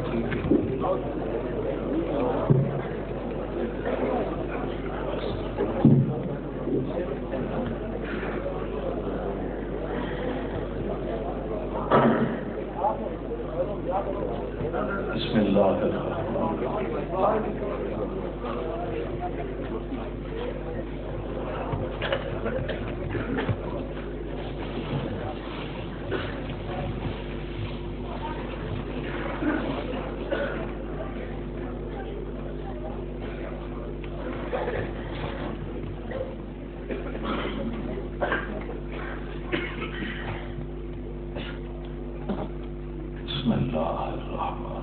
بسم اللہ الرحمن بسم اللہ الرحمن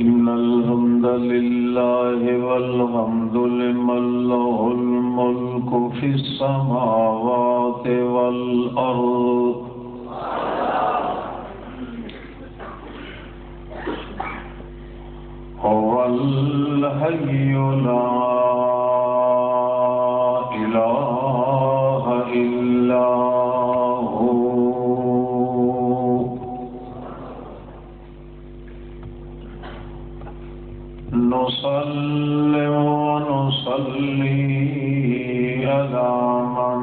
ان الحمد للہ والحمد لمن له الملک فی السماوات والارض هو الحي لا إله إلا هو نصلي ونصلي على من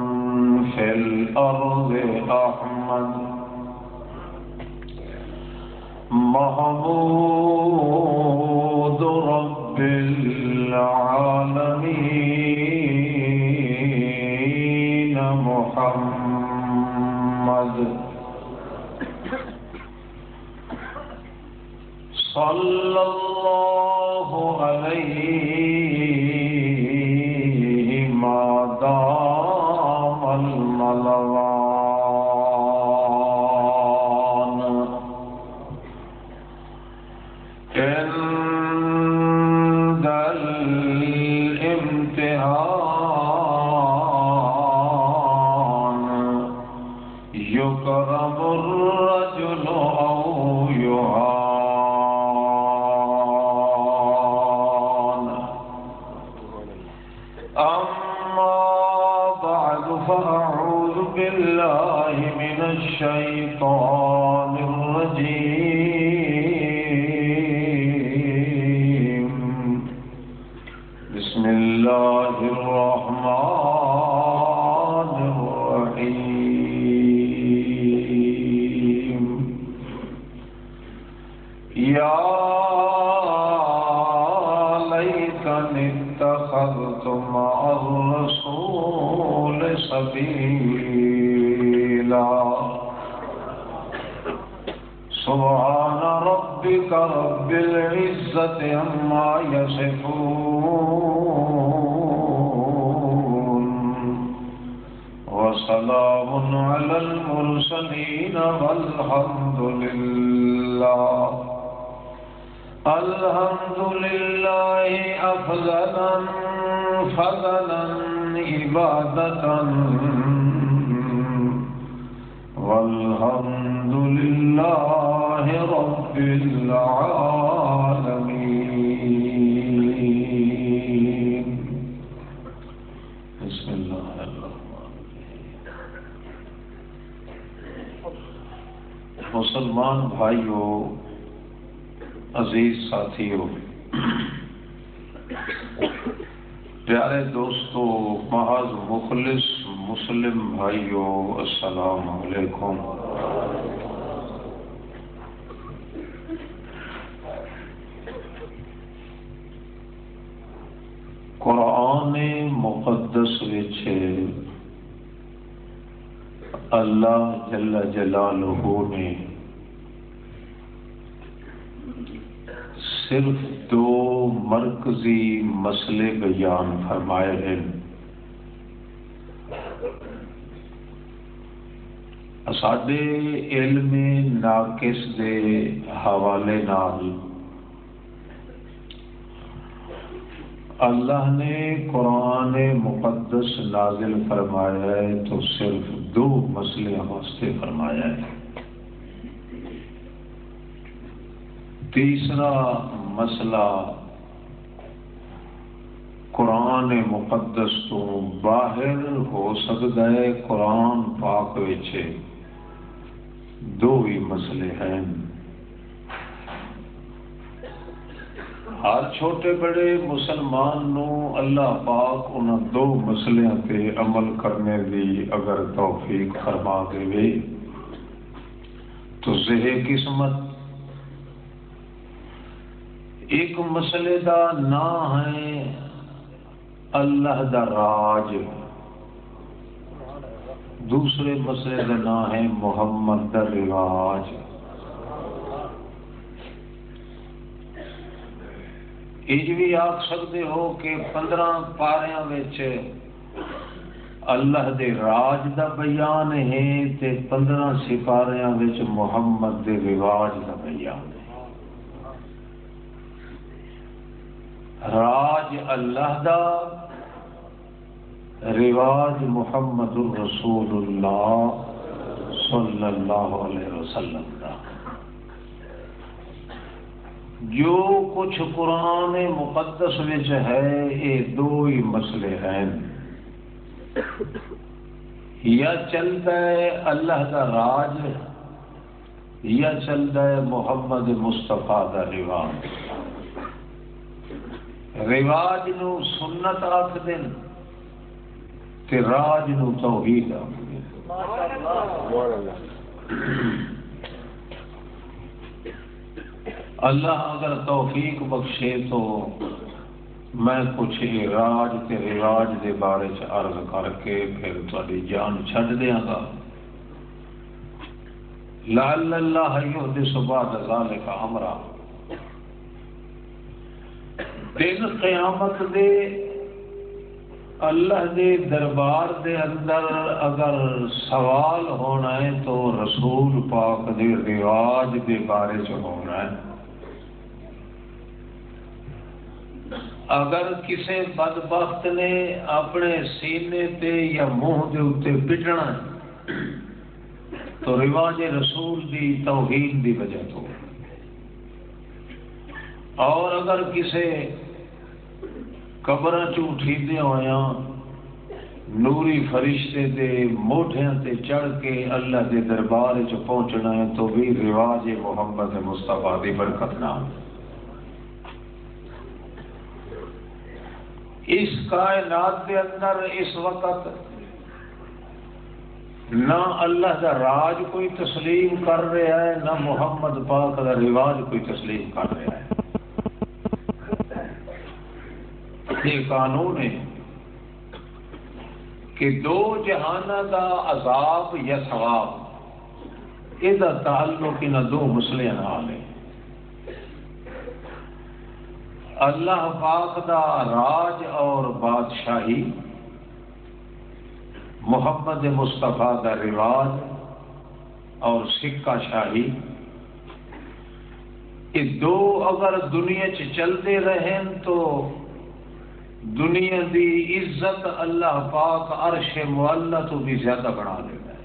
في الأرض أحمد محمود رب العالمين محمد صلى الله عليه ما دام الملوان عند الامتحان يكرم الرجل أو يهان أما بعد فأعوذ بالله من الشيطان الرجيم بسم الله الرحمن الرحيم يا ليتني اتخذت مع الرسول سبيلا سبحان ربك رب العزة عما يصفون وسلام على المرسلين والحمد لله أفضلا فضلا عبادة والحمد لله رب العالمين بسم الله الرحمن الرحيم مسلمان بھائیو، عزیز ساتھیو، پیارے دوستو، محض مخلص مسلم بھائیو، السلام علیکم۔ قرآن مقدس وچ اللہ جل جلالہ نے صرف دو مرکزی مسئلے بیان فرمائے ہیں۔ ساڈے علم ناقص دے حوالے نال اللہ نے قرآن مقدس نازل فرمایا ہے تو صرف دو مسئلے واسطے فرمایا ہے۔ تیسرا مسئلہ قرآن مقدس تو باہر ہو سکتا ہے. قرآن پاک وچ دو ہی مسئلے ہیں. ہر چھوٹے بڑے مسلمان نو اللہ پاک انہاں دو مسئلیاں تے عمل کرنے دی اگر توفیق فرما دے تو زہ قسمت. ایک مسئلے دا نام ہے اللہ دا راج، دوسرے مسئلے کا نام ہے محمد دا رواج. یہ بھی آخ سکتے ہو کہ 15 پاریاں وچ اللہ دے راج دا بیان ہے تے 15 سپاریاں وچ محمد دے رواج دا بیان ہے. راج اللہ دا، رواج محمد الرسول اللہ صلی اللہ علیہ وسلم دا. جو کچھ قرآن مقدس وچ ہے یہ دو ہی مسئلے ہیں. یا چلتا ہے اللہ دا راج یا چلتا ہے محمد مصطفیٰ دا رواج. رواج نو سنت آکھ دین تے راج نو توحید آکھ دین. اللہ اگر توفیق بخشے تو میں کچھ راج تے رواج دے بارے عرض کر کے پھر تہاڈی جان چھڈ دیاں گا. لعل اللہ یحدث بعد ذلک امرا. دن قیامت دے اللہ دے دربار دے اندر اگر سوال ہونا ہے تو رسول پاک دے رواج دے بارے چ ہونا ہے. اگر کسی بدبخت نے اپنے سینے تے یا منہ دے اوتے پٹنا ہے تو رواج رسول دی توہین دی وجہ تو. اور اگر کسی قبر چٹھیدے ہویا نوری فرشتے دے موٹھیاں تے چڑھ کے اللہ دے دربار چ پہنچنا ہے تو بھی رواج محمد مصطفیٰ دی برکت نام. اس کائنات کے اندر اس وقت نہ اللہ دا راج کوئی تسلیم کر رہا ہے نہ محمد پاک دا رواج کوئی تسلیم کر رہا ہے. یہ قانون ہے کہ دو جہانہ دا عذاب یا ثواب یہ تعلق نہ دو مسئلے نال ہے. اللہ پاک دا راج اور بادشاہی، محمد مصطفیٰ دا رواج اور سکہ شاہی، یہ دو اگر دنیا چلتے رہیں تو دنیا دی عزت اللہ پاک عرش معلی تو بھی زیادہ بڑھا دیتا ہے.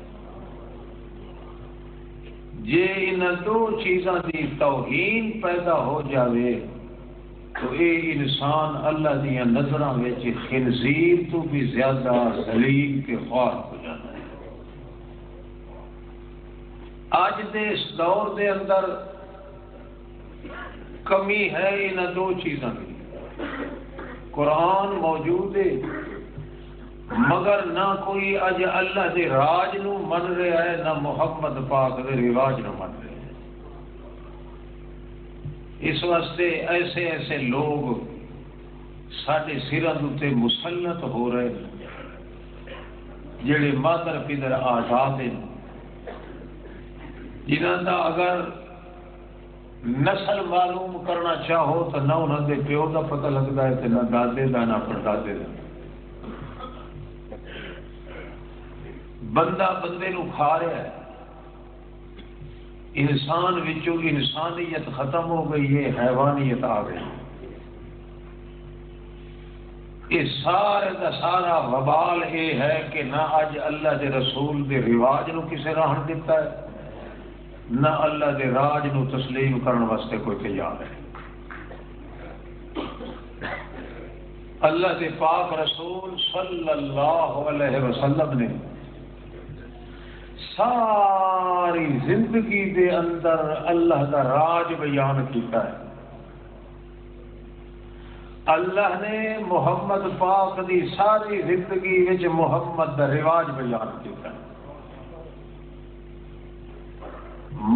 جے ان دو چیزاں دی توہین پیدا ہو جاوے تو اے انسان اللہ دیا نظراں وچ خنزیر تو بھی زیادہ ذلیل کے خوار ہو جاتا ہے. آج دے اس دور دے اندر کمی ہے ان دو چیزاں کی. قرآن موجود ہے مگر نہ کوئی اج اللہ دے راج نو من رہا ہے نہ محمد پاک دے رواج نو من رہا ہے. اس واسطے ایسے ایسے لوگ ساڈے سراں تے مسلط ہو رہے ہیں جڑے مادر پدر آزاد ہیں، جنہاں دا اگر نسل معلوم کرنا چاہو تو نہ انہوں دے پیو دا پتہ لگتا ہے نہ دادے دا نہ پردادے دا. بندہ بندے نو کھا رہا ہے. انسان وچوں انسانیت ختم ہو گئی ہے، حیوانیت آ گئی. یہ سارے دا سارا وبال یہ ہے کہ نہ اج اللہ دے رسول دے رواج نو کسے راہن دیتا ہے نہ اللہ دے راج نو تسلیم کرن واسطے کوئی تیار ہے. اللہ کے پاک رسول صلی اللہ علیہ وسلم نے ساری زندگی دے اندر اللہ کا راج بیان کیتا ہے. اللہ نے محمد پاک دی ساری زندگی وچ محمد دا رواج بیان کیتا ہے.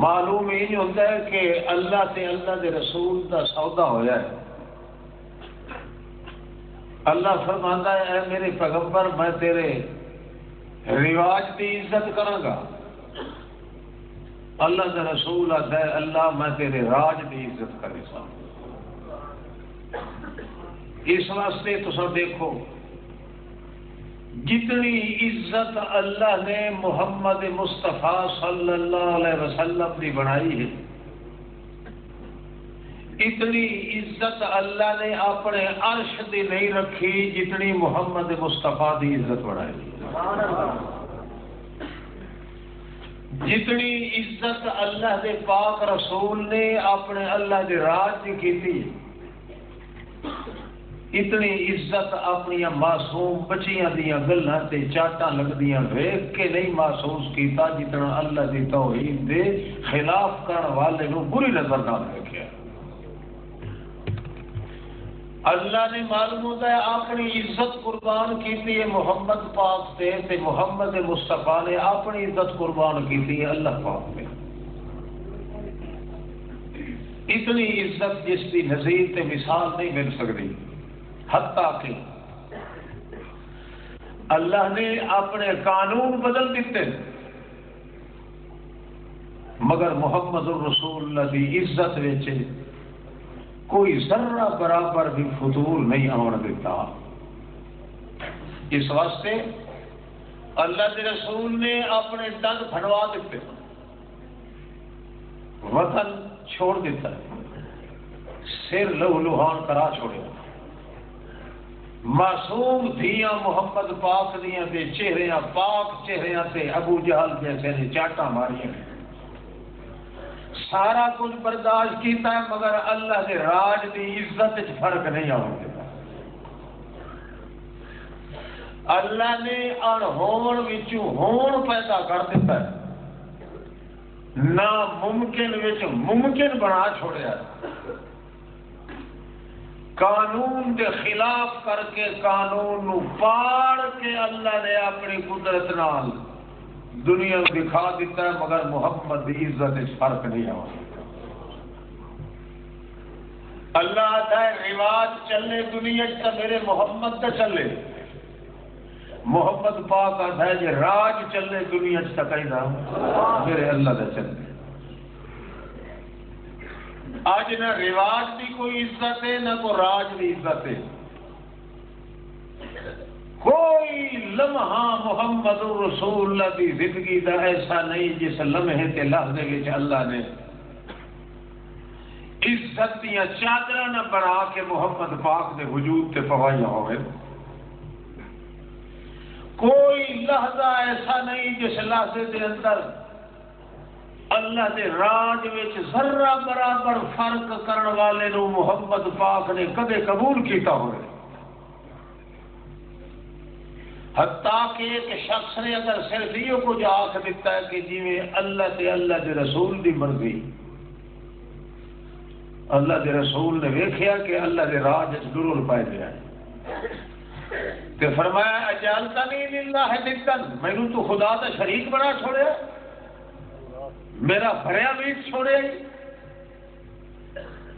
معلوم یہ ہوتا ہے کہ اللہ تے اللہ دے رسول دا سودا ہویا ہے. اللہ فرماندا ہے اے میرے پیغمبر میں تیرے رواج کی عزت کراں گا. اللہ دا رسول آتا ہے اللہ میں تیرے راج کی عزت کرے سا. اس واسطے تو دیکھو جتنی عزت اللہ نے محمد مصطفیٰ صلی اللہ علیہ وسلم کی بنائی ہے اتنی عزت اللہ نے اپنے عرش دی نہیں رکھی جتنی محمد مصطفیٰ کی عزت بنائی. جتنی عزت اللہ دے پاک رسول نے اپنے اللہ دے راج کی کی اتنی عزت اپنی معصوم بچیاں دیاں گلاں تے چاٹاں لگدیاں ویکھ کے نہیں محسوس کیتا جتنا اللہ دی توحید دے خلاف کرن والے نو بری نظر نال دیکھیا. اللہ نے معلوم ہوتا ہے اپنی عزت قربان کی ہے محمد پاک سے تے محمد مصطفیٰ نے اپنی عزت قربان کی ہے اللہ پاک میں. اتنی عزت جس کی نظیر تے مثال نہیں مل سکتی. حتیٰ کہ اللہ نے اپنے قانون بدل دیتے مگر محمد الرسول اللہ کی عزت وچ کوئی ذرہ برابر بھی فضول نہیں آن دیتا. اس واسطے اللہ کے رسول نے اپنے دند پھڑوا دیتے وطن چھوڑ دیتا سر لہو لہان کرا چھوڑے. معصوم دھیاں محمد پاک دیاں تے چہریاں پاک چہریاں تے ابو جہل جیسے نے چاٹاں ماریاں. سارا کچھ برداشت کیتا ہے مگر اللہ کے راج کی عزت وچ فرق نہیں آن دیتا. اللہ نے انہون وچوں ہون پیدا کر دیتا ہے ناممکن وچ ممکن بنا چھوڑیا. قانون کے خلاف کر کے قانون نو پاڑ کے اللہ نے اپنی قدرت نال دنیا دکھا دیتا ہے مگر محمد کی عزت اس فرق نہیں آ. اللہ آتا ہے رواج چلے دنیا تو میرے محمد کا چلے. محمد پاک آتا ہے جی راج چلے دنیا تک میرے اللہ کا چلے. آج نہ رواج کی کوئی عزت ہے نہ کوئی راج کی عزت ہے. کوئی لمحہ محمد رسول اللہ کی زندگی کا ایسا نہیں جس لمحے تے لحظے وچ اللہ نے عزت دیا چادر نہ بنا کے محمد پاک دے وجود تے پوایا ہوئے. کوئی لحظہ ایسا نہیں جس لحظے دے اندر اللہ دے راج وچ ذرہ برابر فرق کرن والے نو محمد پاک نے کدے قبول کیتا ہوئے. حتیٰ کہ ایک شخص نے اگر صرف یہ کچھ آخ دیتا ہے کہ جی میں اللہ تے اللہ دے رسول دی مرضی. اللہ دے رسول نے ویکھیا کہ اللہ دے راج وچ ضرور پائے گیا تے فرمایا اجالتنی للہ ندا مینوں تو خدا دا شریک بنا چھوڑیا میرا بھریا میٹ چھوڑے.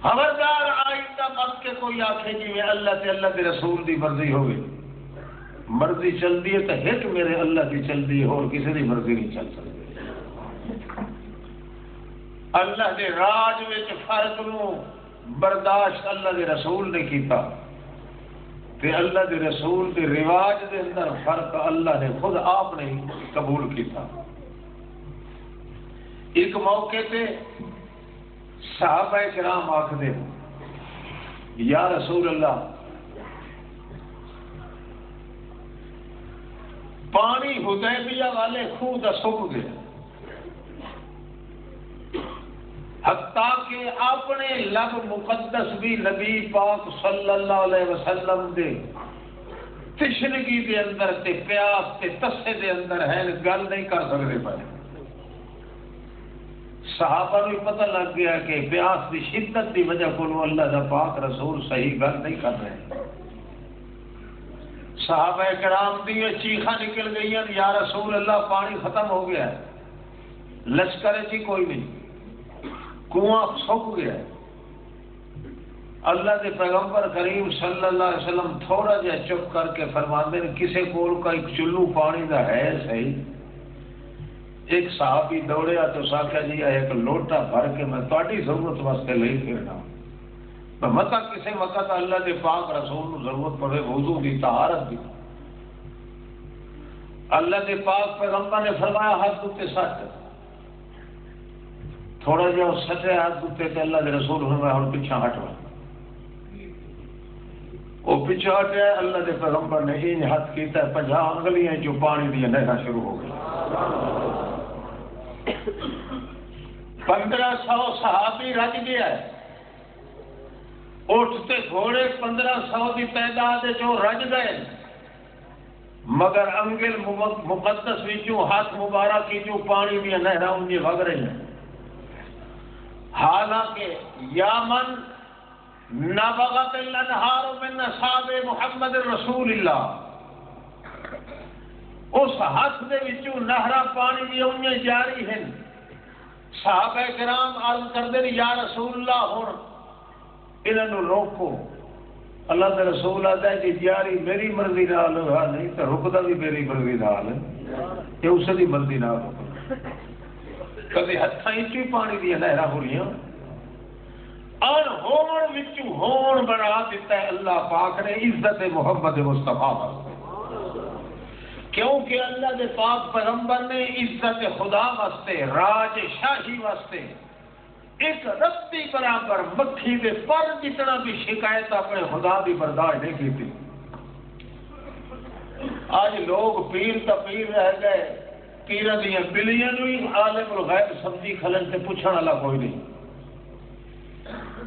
خبردار آئندہ مت کے کوئی آخے جی میں اللہ تے اللہ کے رسول دی مرضی ہوگی. مرضی چلتی ہے تو ایک میرے اللہ کی چلتی ہے اور کسی کی مرضی نہیں چل سکتی. اللہ کے راج وچ فرق نو برداشت اللہ کے رسول نے کیتا تے اللہ کے رسول کے رواج دے اندر فرق اللہ نے خود آپ نے قبول کیتا. ایک موقع تے صحابہ کرام آکھدے یا رسول اللہ پانی حدیبیہ والے خوہ دا سک گیا حتیٰ کہ کے اپنے لب مقدس بھی نبی پاک صلی اللہ علیہ وسلم دے تشنگی دے اندر تے پیاس تے تسے دے اندر ہے گل نہیں کر سکتے پائے. صحابہ کو پتہ لگ گیا کہ پیاس کی شدت کی وجہ کو اللہ دا پاک رسول صحیح گل نہیں کر رہے. صحابہ کرام دی چیخاں نکل گئی یا رسول اللہ پانی ختم ہو گیا ہے, لشکر جی کوئی نہیں, کنواں سوکھ گیا ہے. اللہ کے پیغمبر کریم صلی اللہ علیہ وسلم تھوڑا جہا چپ کر کے فرماتے ہیں کسی کول کا ایک چلو پانی کا ہے صحیح. ایک صحابی دوڑیا تو آخیا جی ایک لوٹا بھر کے میں تاری ضرورت واسطے لے پھرنا. متا کسی وقت اللہ کے پاک رسول کو ضرورت پڑے وضو کی طہارت کی. اللہ کے پاک پیغمبر نے فرمایا ہاتھ اتنے سٹ, تھوڑا جہا سٹے ہاتھ اتنے تو اللہ کے رسول فرمایا ہوں پیچھا ہٹوا. وہ پیچھے ہٹیا, اللہ کے پیغمبر نے یہ ہاتھ کیتا 50 انگلیاں جو پانی دیا نہرا شروع ہو گئی. 1500 صحابی رج گیا ہے. اٹھتے گھوڑے 1500 کی تعداد جو رج گئے, مگر انگل مقدس وچوں ہاتھ مبارک کی جو پانی دیا نہرا انجی وگ رہی ہیں. حالانکہ یامن نبغت الانہار من اصحاب محمد رسول اللہ, اس ہاتھ دے وچوں نہرا پانی دی انجی جاری ہیں. صحابہ کرام عرض کردے نے یا رسول اللہ ہن انہوں روکو. اللہ کے رسول آتا ہے کہ جاری میری مرضی نال ہوا نہیں تو رکتا بھی میری مرضی نال ہے, یہ اس کی مرضی نال رکنا. کبھی ہاتھاں چ پانی دیا نہرا ہو رہی اور ہون وچوں ہون بنا دیتا ہے اللہ پاک نے عزت محمد مصطفیٰ واسطے. کیونکہ اللہ کے پاک پیغمبر نے عزت خدا واسطے راج شاہی واسطے ایک رتی برابر مکھی دے پر جتنا بھی شکایت اپنے خدا کی برداشت نہیں کی تھی. آج لوگ پیر تا پیر رہ گئے, پیروں دیا بلیاں بھی عالم الغیب سمجھی کھلن سے پوچھنے والا کوئی نہیں.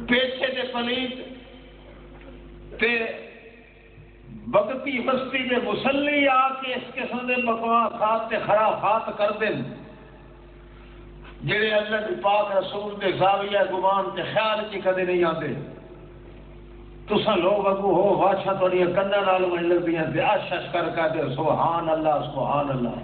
پیچھے دے پلیت تے بگتی بستی دے مسلی آ کے اس قسم دے بکواسات تے خرافات کر دیں جڑے اللہ کے پاک رسول دے زاویہ گمان تے خیال چ کدے نہیں آتے. تساں لوگ اگو ہو واچھا تھوڑی کناں نال من لگدیاں تے اش کر کے سبحان اللہ سبحان اللہ.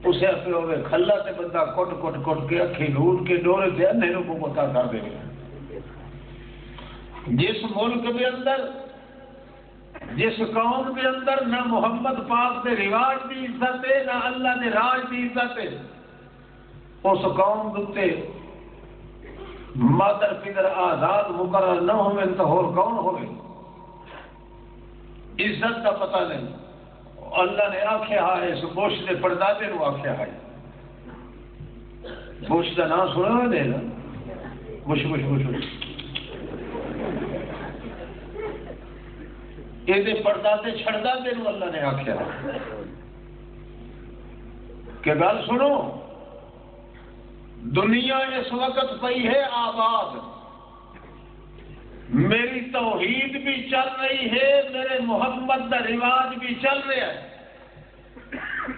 اسے پہ ہوئے کھلا تے بندہ کٹ کٹ کٹ کے اکھی لوٹ کے ڈورے تے انہیں نو کو پتا کر دے گا. جس ملک کے اندر جس قوم کے اندر نہ محمد پاک دے رواج دی عزت ہے نہ اللہ دے راج دی عزت ہے, اس قوم دے مادر پدر آزاد مقرر نہ ہوئے تو اور کون ہوئے. عزت کا پتہ نہیں. اللہ نے آخیا ہے اس بش کے پردادے نو آخیا ہے. بش کا نام سنا ہوا دے نا, بش بش بش بش یہ پردادے چھڑدا دے نو اللہ نے آخیا کہ گل سنو, دنیا اس وقت پئی ہے آباد, میری توحید بھی چل رہی ہے, میرے محمد کا رواج بھی چل رہا ہے,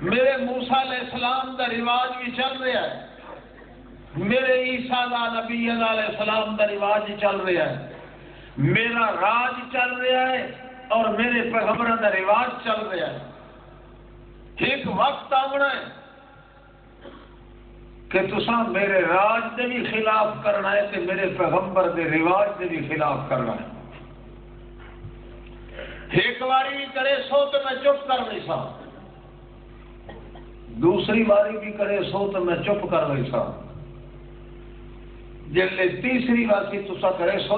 میرے موسیٰ علیہ السلام کا رواج بھی چل رہا ہے, میرے عیسیٰ نبی علیہ السلام کا رواج چل رہا ہے, میرا راج چل رہا ہے اور میرے پیغمبر کا رواج چل رہا ہے. ایک وقت آنا ہے کہ تساں میرے راج دے بھی خلاف کرنا ہے تے میرے پیغمبر دے رواج دے بھی خلاف کرنا ہے. ایک باری بھی کرے سو تو میں چپ کر نہیں سا, دوسری باری بھی کرے سو تو میں چپ کر نہیں سا, جلے تیسری باری تسا کرے سو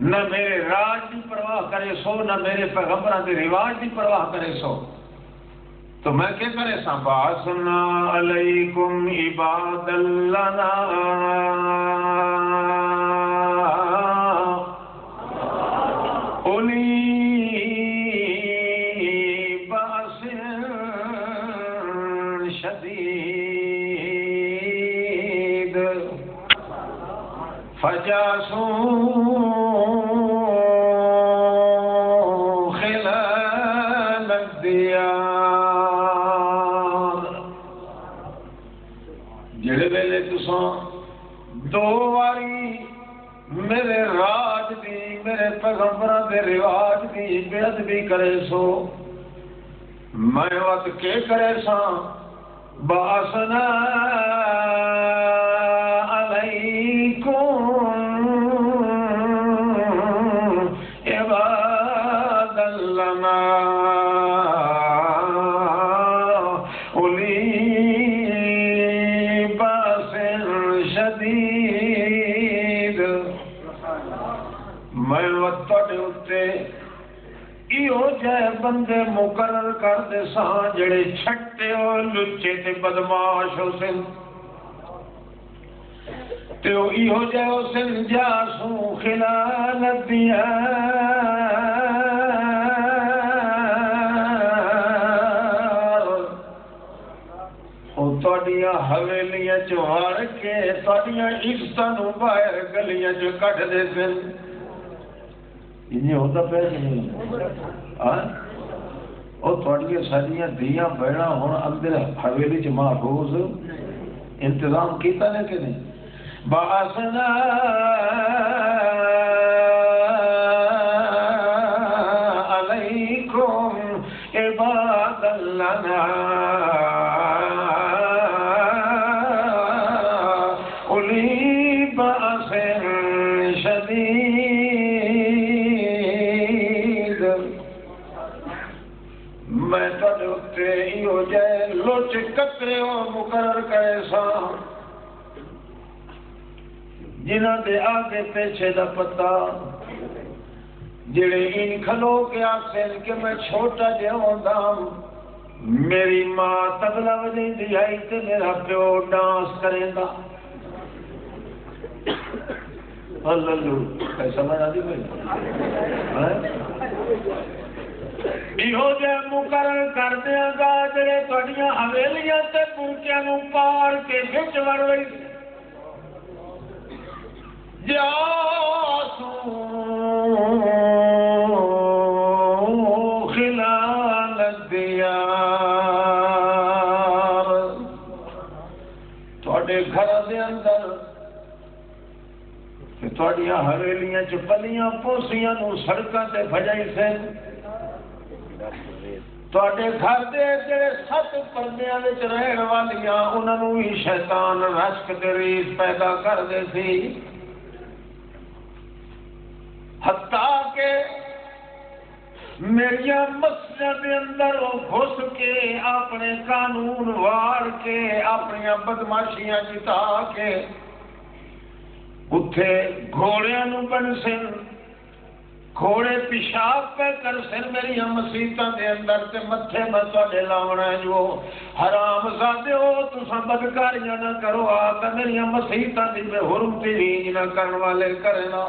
نہ میرے راج کی پرواہ کرے سو نہ میرے پیغمبر دے رواج کی پرواہ کرے سو, تو میں کیا کرے سا باسنا علیکم عباد لنا اولی باس شدید فجاسوا خلال الديار جڑے ویلے تساں دو واری میرے راج دی میرے پیغمبراں دے رواج دی بے ادبی کرے سو میں وقت کے کرے سا باسنا علیکم عباد لنا اولی باس شدید میں وقت اتے ایو جائے بندے مقرر کر دے ساں جڑے چھٹے ہو لچے تے بدماش ہو سن تے ایو جائے ہو سن جاسو خلال الدیار او تواڈیاں حویلیاں چ وڑ کے تواڈیاں عزتاں نوں باہر گلیاں چ کڈ دے سن انہیں ہوتا پہ نہیں اور تھوڑی ساریاں دیاں بہنا ہون اندر حویلی چ محفوظ انتظام کیتا نے کہ نہیں باسنا علیکم عباد لنا اولی باس شدید میں تھوڑے اتنے ہو جائے لوچ کترے ہو مقرر کرے سا جنہ دے آگے پیچھے دا پتا جڑے ان کھلو کے آسن کہ میں چھوٹا جے ہوندا میری ماں تبلا وجہ دی آئی تے میرا پیو ڈانس کرے گا اللہ ایسا میں نہ دی میں ایہو جے مقرر کر دیاں گا جڑے تہاڈیاں حویلیاں تے پورکیاں نوں پار کے وچ وڑ وئی جاسو خلال الدیار تہاڈے گھر دے اندر تہاڈیاں حویلیاں چ پلیاں پوسیاں نوں سڑکاں تے بھجائی سن تہاڈے گھر دے جڑے 7 پردیاں وچ رہن والیاں انہاں نوں ہی شیطان رشک تے ریس پیدا کر دے سی حتیٰ کہ میری مسجد کے اندر گھس کے اپنے قانون وار کے اپنی بدماشیاں جتا کے اتھے گھوڑیاں نو بن سن گھوڑے پیشاب پہ کر سن میری مسیتاں دے اندر تے متھے میں تواڈے لاونا ہے جو حرام زادے ہو تساں بدکاریاں نہ کرو آ تے میری مسیتاں دی بے حرمتی نہ کرن والے کرنا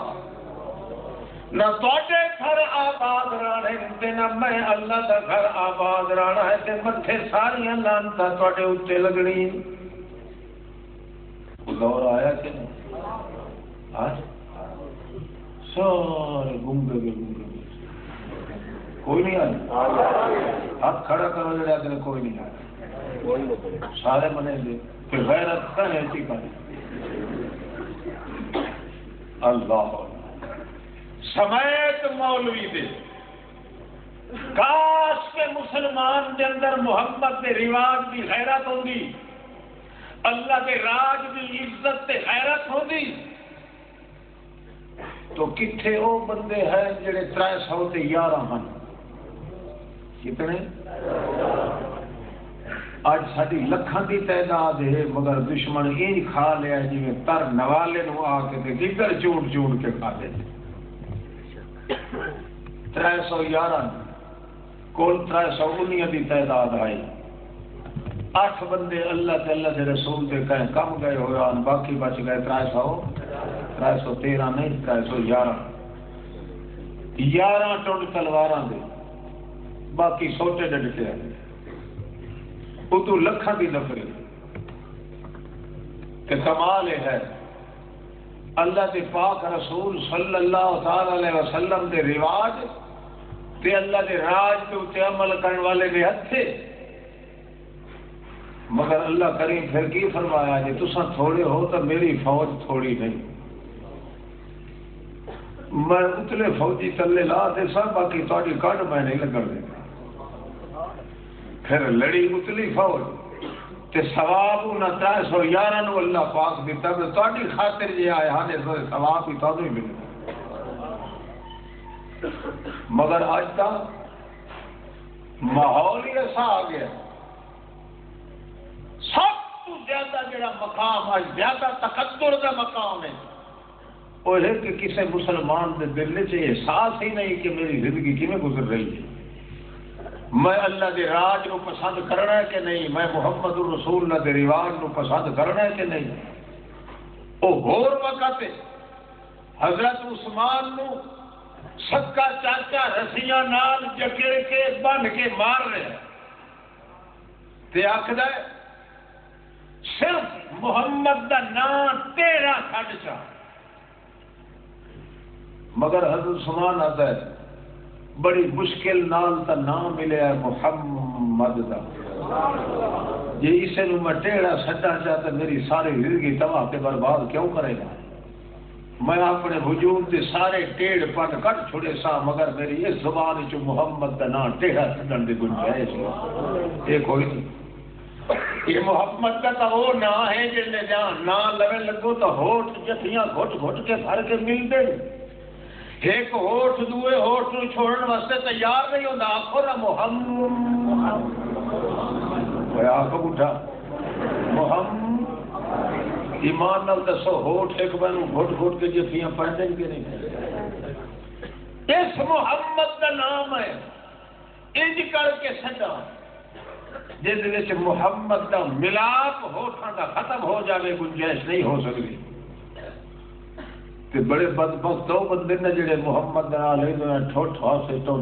نہ تواڈے گھر آباد رہنے تے نہ میں اللہ دا گھر آباد رہنا ہے تے متھے ساریاں لعنتاں تواڈے اوتے لگنی دور آیا کہ نہیں سارے گنگے کوئی نہیں آیا ہاتھ کھڑا کرو جڑے آدھے کوئی نہیں آیا سارے منے دے پھر غیرت کا ہے ایسی کاری اللہ سمیت مولوی دے کاش کے مسلمان دے اندر محمد دے رواج دی غیرت ہوندی اللہ دے راج دی عزت تے غیرت ہوندی تو کتھے او بندے ہیں جڑے 311 ہیں کتنے آج ساری لکھاں دی تعداد ہے مگر دشمن یہ کھا لیا جی میں تر نوالے نو آ کے گدر چوٹ چوٹ کے کھا دے 311 کول 319 دی تعداد آئی 8 بندے اللہ کے رسول کے کہیں کم گئے ہوئے باقی بچ گئے 313 نہیں 311 11 ٹوٹ تلواراں دے باقی سوٹے ڈٹے ہیں اتو لکھاں دی نفری کہ کمال ہے اللہ دے پاک رسول صلی اللہ تعالی علیہ وسلم دے رواج تے اللہ دے راج کے اتنے عمل کرنے والے دے ہتھے. مگر اللہ کریم پھر کی فرمایا جی تساں تھوڑے ہو تو میری فوج تھوڑی نہیں. میں اتلے فوجی تلے لا دے سب باقی تھوڑی کڈ میں نہیں لگن دیتا. پھر لڑی اتلی فوج تے ثواب انہاں 311 نو اللہ پاک دیتا تے تہاڈی خاطر جے آئے ہاں اس ثواب ہی تانوں ہی ملے. مگر آج تک ماحول ہی ایسا آ گیا سب تو زیادہ جڑا مقام ہے زیادہ تقدر کا مقام ہے وہ ہے کہ کسی مسلمان دے دل چ احساس ہی نہیں کہ میری زندگی کیویں گزر رہی ہے. میں اللہ دے راج نو پسند کرنا ہے کہ نہیں, میں محمد الرسول اللہ دے رواج نو پسند کرنا ہے کہ نہیں. وہ ہور وقت حضرت عثمان نو سکا چاچا رسیاں نال جکڑ کے بن کے مار رہے تے آکھدا ہے صرف محمد دا نام تیرا چھڈ چا. مگر حضرت عثمان آتا ہے بڑی مشکل نال تا نام ملیا ہے محمد دا. جی اسے نو میں ٹیڑا سٹا چاہتا میری ساری زندگی تباہ تے برباد کیوں کرے گا. میں اپنے وجود کے سارے ٹیڑھ پن کٹ چھوڑے سا مگر میری اس زبان چ محمد کا نام ٹیڑھا چڈن کی گنجائش یہ کوئی نہیں. یہ محمد کا تو وہ نام ہے جن نے جہاں نام لوے لگو تو ہوٹ جتیاں گھٹ گھٹ کے بھر کے ملتے ایک ہوٹ دوے ہوٹ نو چھوڑن واسطے تیار نہیں ہوتا. آخو نا محمد آخو اٹھا محمد ایمان نال دسو ہوٹ ایک بینو گھٹ گھٹ کے جفیاں پڑھ دیں گے نہیں. اس محمد کا نام ہے انج کر کے سجا جس محمد کا ملاپ ہوٹاں کا ختم ہو جائے گنجائش نہیں ہو سکتی. تے بڑے بدبخت دو بندے نے جڑے محمد نال ٹھوٹ سے ٹون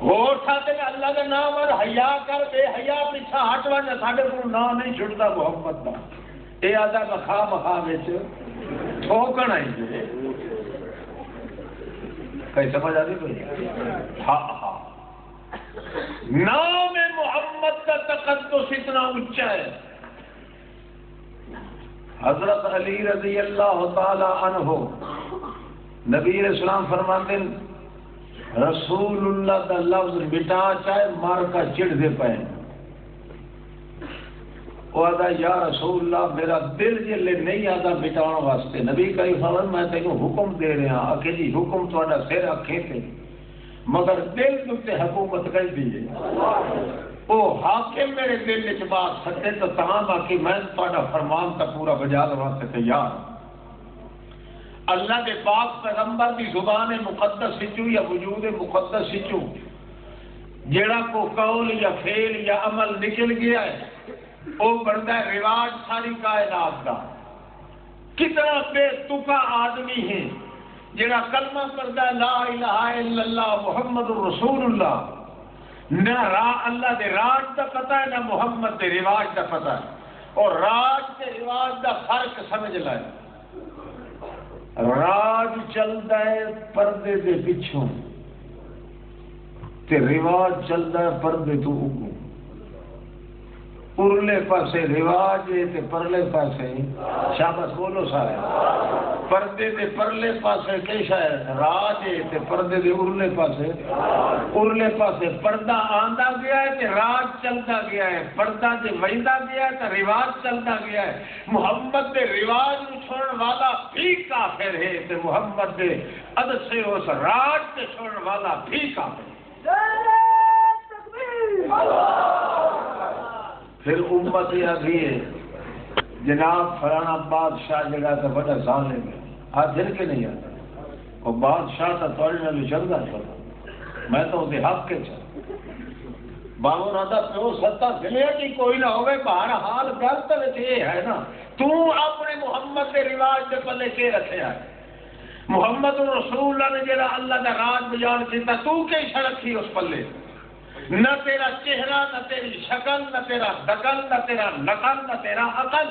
اللہ کا نام اور حیا کر بے حیا پیچھا ہٹ وانا ساڈے کو نام نہیں چھڑتا محمد کا. یہ آدھا مخا مخا ٹھوکن آئی جی کئی سمجھ آ رہی کوئی. ہاں ہاں نام محمد کا تقدس اتنا اونچا ہے. حضرت علی رضی اللہ تعالی عنہ نبی علیہ السلام فرماتے ہیں رسول اللہ کا لفظ مٹا چاہے مار کا چڑ دے پائے. وہ آدھا یا رسول اللہ میرا دل جلے نہیں آدھا مٹاؤ واسطے. نبی کریم فرمایا میں تینوں حکم دے رہا ہاں کہ جی حکم تہاڈا سر اکھے تے مگر دل تے حکومت کر دیجیے. وہ حاکم میرے دل وچ بات سکے تو تمام باقی میں تہاڈا فرمان تا پورا بجا واسطے تیار. اللہ کے پاک پیغمبر کی زبان مقدس سچو یا وجود مقدس سچو جیڑا کو قول یا فعل یا عمل نکل گیا ہے وہ بنتا ہے رواج ساری کائنات کا. کتنا بے تکا آدمی ہے جیڑا کلمہ کرتا ہے لا الہ الا اللہ محمد الرسول اللہ. نہ اللہ دے راج کا پتہ ہے نہ محمد دے رواج کا پتہ ہے. اور راج کے رواج کا فرق سمجھ لائے. راج چلتا ہے پردے دے پچھوں تے رواج چلتا ہے پردے تو اگوں. پرلے پاسے رواج ہے تے پرلے پاسے شاباش بولو سارے پردے دے پرلے پاسے کیسا ہے راج ہے تے پردے دے ارلے پاسے پردہ آندا گیا ہے تے راج چلتا گیا ہے. پردہ دے ویندا گیا ہے تے رواج چلتا گیا ہے. محمد دے رواج نو چھوڑن والا بھی کافر ہے تے محمد دے ادب سے اس راج تے چھوڑن والا بھی کافر ہے. پھر امت یہ بھی ہے جناب فلانا بادشاہ جگہ تو بڑا ظالم ہے آج دل کے نہیں آتا. وہ بادشاہ تو تھوڑے نال چلتا چلتا میں تو وہ حق کے چل باغوں آتا پیو ستا دلیا کہ کوئی نہ ہوئے باہر حال غلط یہ ہے نا. تو اپنے محمد کے رواج کے پلے کے رکھے ہے. محمد رسول اللہ نے جڑا اللہ کا راج بیان کیتا تو کیسا رکھی اس پلے. نہ تیرا چہرہ نہ تیری شکل نہ تیرا دکل نہ تیرا نقل نہ تیرا عقل.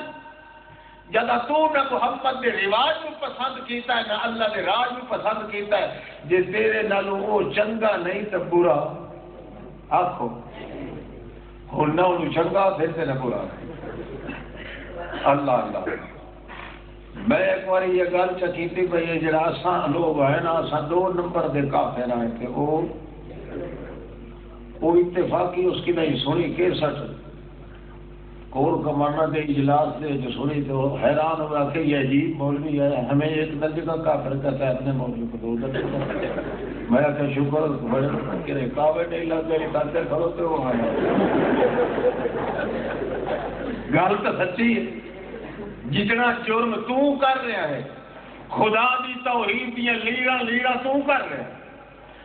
جدا تو نہ محمد دے رواج نو پسند کیتا ہے نہ اللہ دے راج نو پسند کیتا ہے، جے تیرے نالوں او چنگا نہیں تے برا آکھو، ہن نہ انہوں چنگا تے نہ برا۔ اللہ اللہ، میں ایک بار یہ گل چکیتی پئی ہے، جڑا اساں لوگ ہیں نا، اساں 2 نمبر دے کافر ہیں تے وہ اتفاقی اس کی نہیں سنی کیسٹ کور کمانا دے اجلاس دے جو سنی تو حیران ہوا کہ یہ عجیب مولوی ہے، ہمیں ایک درجے کا کافر کہتا ہے اپنے مولوی کو 2 درجے کا۔ میں کہ شکر بڑے کہ کعبے نہیں لگ گئے کرتے کھڑوتے ہو آیا۔ گل تو سچی ہے، جتنا جرم تو کر رہا ہے خدا دی توحید دیا لیڑا تو کر رہا ہے،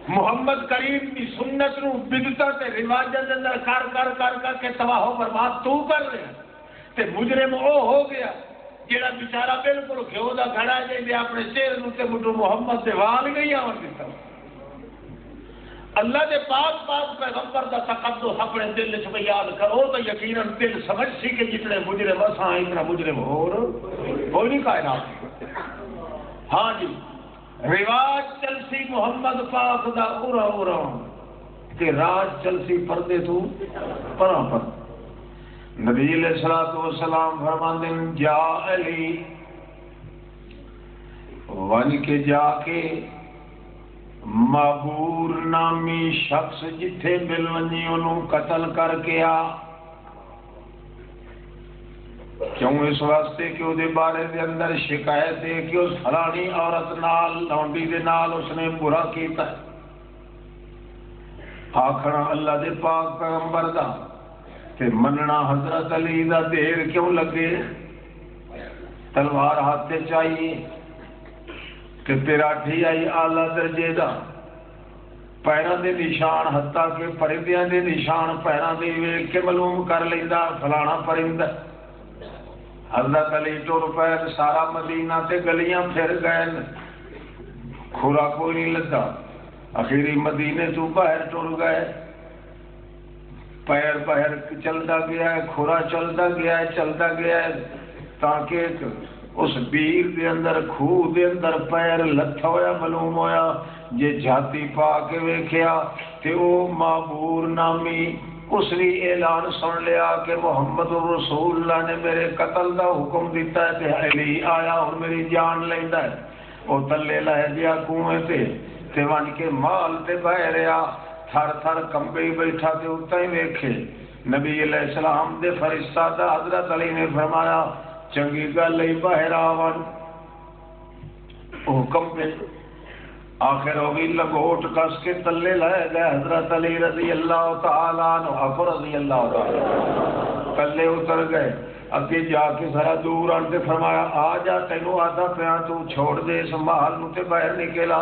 محمد کریم کی سنت نو بدعتاں تے رواجاں دے اندر کر کے تباہ و برباد تو کر رہے ہیں، تے مجرم او ہو گیا جڑا بیچارہ بالکل گھیو دا گھڑا جے اپنے چہرے نو تے مٹھو محمد دے وال نہیں آون دتا۔ اللہ دے پاک پیغمبر دا تقدس اپنے دل وچ بیان کرو تو یقیناً دل سمجھ سی کہ جتنے مجرم اساں اتنا مجرم اور کوئی نہیں کائنات۔ ہاں جی، رواج چلسی محمد پاک دا اورا کہ راج چلسی پردے تو پراں پر۔ نبی علیہ الصلوۃ والسلام فرماندے ہیں جا علی ون کے جا کے معبور نامی شخص جتھے مل ونجی انہوں قتل کر کے آ، کیوں؟ اس واسطے کہ وہ بارے دے اندر شکایت ہے کہ اس فلانی عورت نال لونڈی دے نال اس نے برا کیتا ہے۔ آخنا اللہ دے پاک پیغمبر دا تے مننا حضرت علی دا دیر کیوں لگے؟ تلوار ہاتھ تے چاہیے کہ تیرا ٹھی آئی اعلیٰ درجے دا، پیروں دے نشان حتیٰ کہ پرندیاں دے نشان پیروں دے ویکھ کے معلوم کر لیندا فلانا پرندہ۔ حضرت علی ٹر پے، سارا مدینہ تے گلیاں پھر گئے، کھورا کوئی نہیں لگا، اخیری مدینے تو باہر ٹر گئے، پیر باہر چلتا گیا ہے، کھورا چلتا گیا ہے تاکہ اس بیر دے اندر خوہ دے اندر پیر لتھا ہویا معلوم ہویا، جے جھاتی پا کے ویکھیا تے او معبور نامی اس نے اعلان سن لیا کہ محمد رسول اللہ نے میرے قتل دا حکم دیتا ہے تے علی آیا اور میری جان لیندا ہے۔ او تلے لہ گیا کنویں تے ون کے مال تے بہ رہا، تھر تھر کمبے بیٹھا تے اتنا ہی ویکھے نبی علیہ السلام دے فرشتہ دا حضرت علی نے فرمایا چنگی گل ہے باہر آون، حکم پہ آخر ہوگی لگوٹ کس کے تلے لائے گئے، حضرت علی رضی اللہ تعالیٰ عنہ حفظ رضی اللہ تعالیٰ تلے اتر گئے، اگے جا کے ذرا دور آنتے فرمایا آ جا تینوں آدھا پیا تو چھوڑ دے اس محل نو تے باہر نکلا۔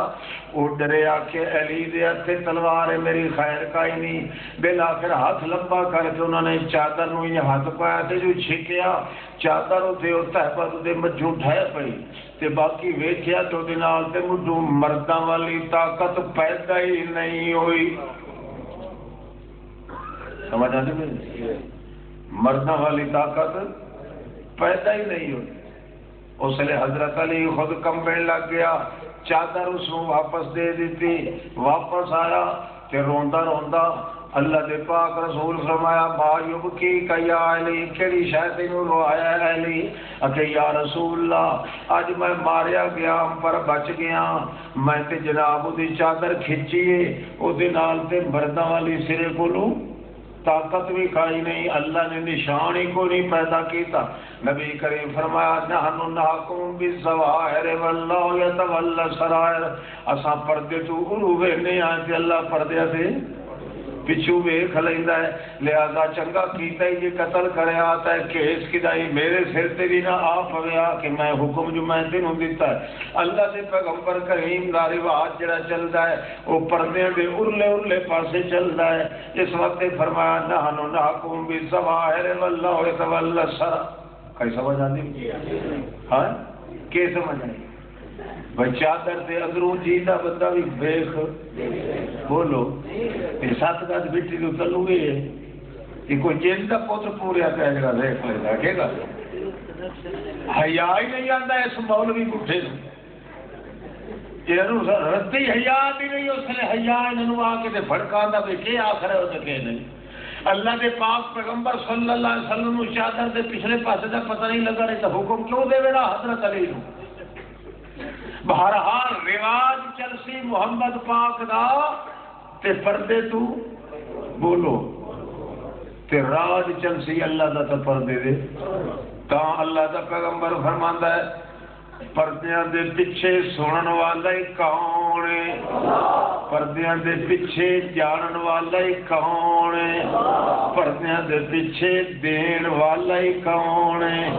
وہ ڈرے آکے علی دے ہتھے تلوار ہے میری خیر کا ہی نہیں، بالآخر ہاتھ لمبا کر کے انہوں نے چادر نو یہ ہاتھ پایا تے جو چھکیا چادر اتنے تہبت دے مجھو ڈھائے پئی تے باقی ویکھیا تو دے نال تے مجھو مرداں والی طاقت پیدا ہی نہیں ہوئی۔ سمجھ آنے میں مرداں والی طاقت پیدا ہی نہیں ہوئی۔ اس لیے حضرت علی خود کمبن لگ گیا، چادر اس کو واپس دے دیتی، واپس آیا کہ روندا روندا اللہ دے پاک رسول فرمایا ما یبکی کا یا علی، کیڑی شاید انہوں روایا ہے علی؟ کہ یا رسول اللہ آج میں ماریا گیا پر بچ گیا، میں تے جناب دی چادر کھچیے او دے نال تے مرداں والی سرے کولوں طاقت بھی کھائی نہیں، اللہ نے نشان ہی کو نہیں پیدا کیتا۔ نبی کریم فرمایا نحن نحکم بالظواہر واللہ یتولی السرائر، اساں پردے تو گرو ویکھنے آئے تے اللہ پردے سے پچھو ویکھ لیندا ہے، لہذا چنگا کیتا ہی یہ قتل کرے آتا ہے کیس کدائی میرے سر تے بھی نہ آ پویا کہ میں حکم جو میں تینوں دیتا ہے۔ اللہ دے پیغمبر کریم دا رواج جڑا چلدا ہے وہ پردے دے ارلے پاسے چلدا ہے۔ اس وقت فرمایا نحن نحکم بالظواہر واللہ یتولی السرائر۔ کئی سمجھ آتی؟ ہاں کی سمجھ آئی؟ بھائی چادر تے اندروں جیتا بندہ بھی دیکھ بولو 7 گز مٹی تو تلو گے یہ کوئی جن کا پتر پوریا پہ جگہ دیکھ لینا کہ گا حیا ہی نہیں آتا اس مولوی بٹھے رتی حیا بھی نہیں اس نے حیا انہوں آ کے بھڑکا بھی کہ آخر ہے وہ کہ نہیں اللہ کے پاک پیغمبر صلی اللہ علیہ وسلم چادر کے پچھلے پاسے کا پتہ نہیں لگا رہے تو حکم کیوں دے نا حضرت علی نو بہرحال رواج چلسی محمد پاک دا تے پردے تو بولو تے راج چلسی اللہ دا تے پردے دے تا اللہ دا پیغمبر فرماندا ہے پردیاں دے پیچھے سنن والا ہی کون ہے پردیاں دے پیچھے جانن والا ہی کون ہے پردیاں دے پیچھے دین والا ہی کون ہے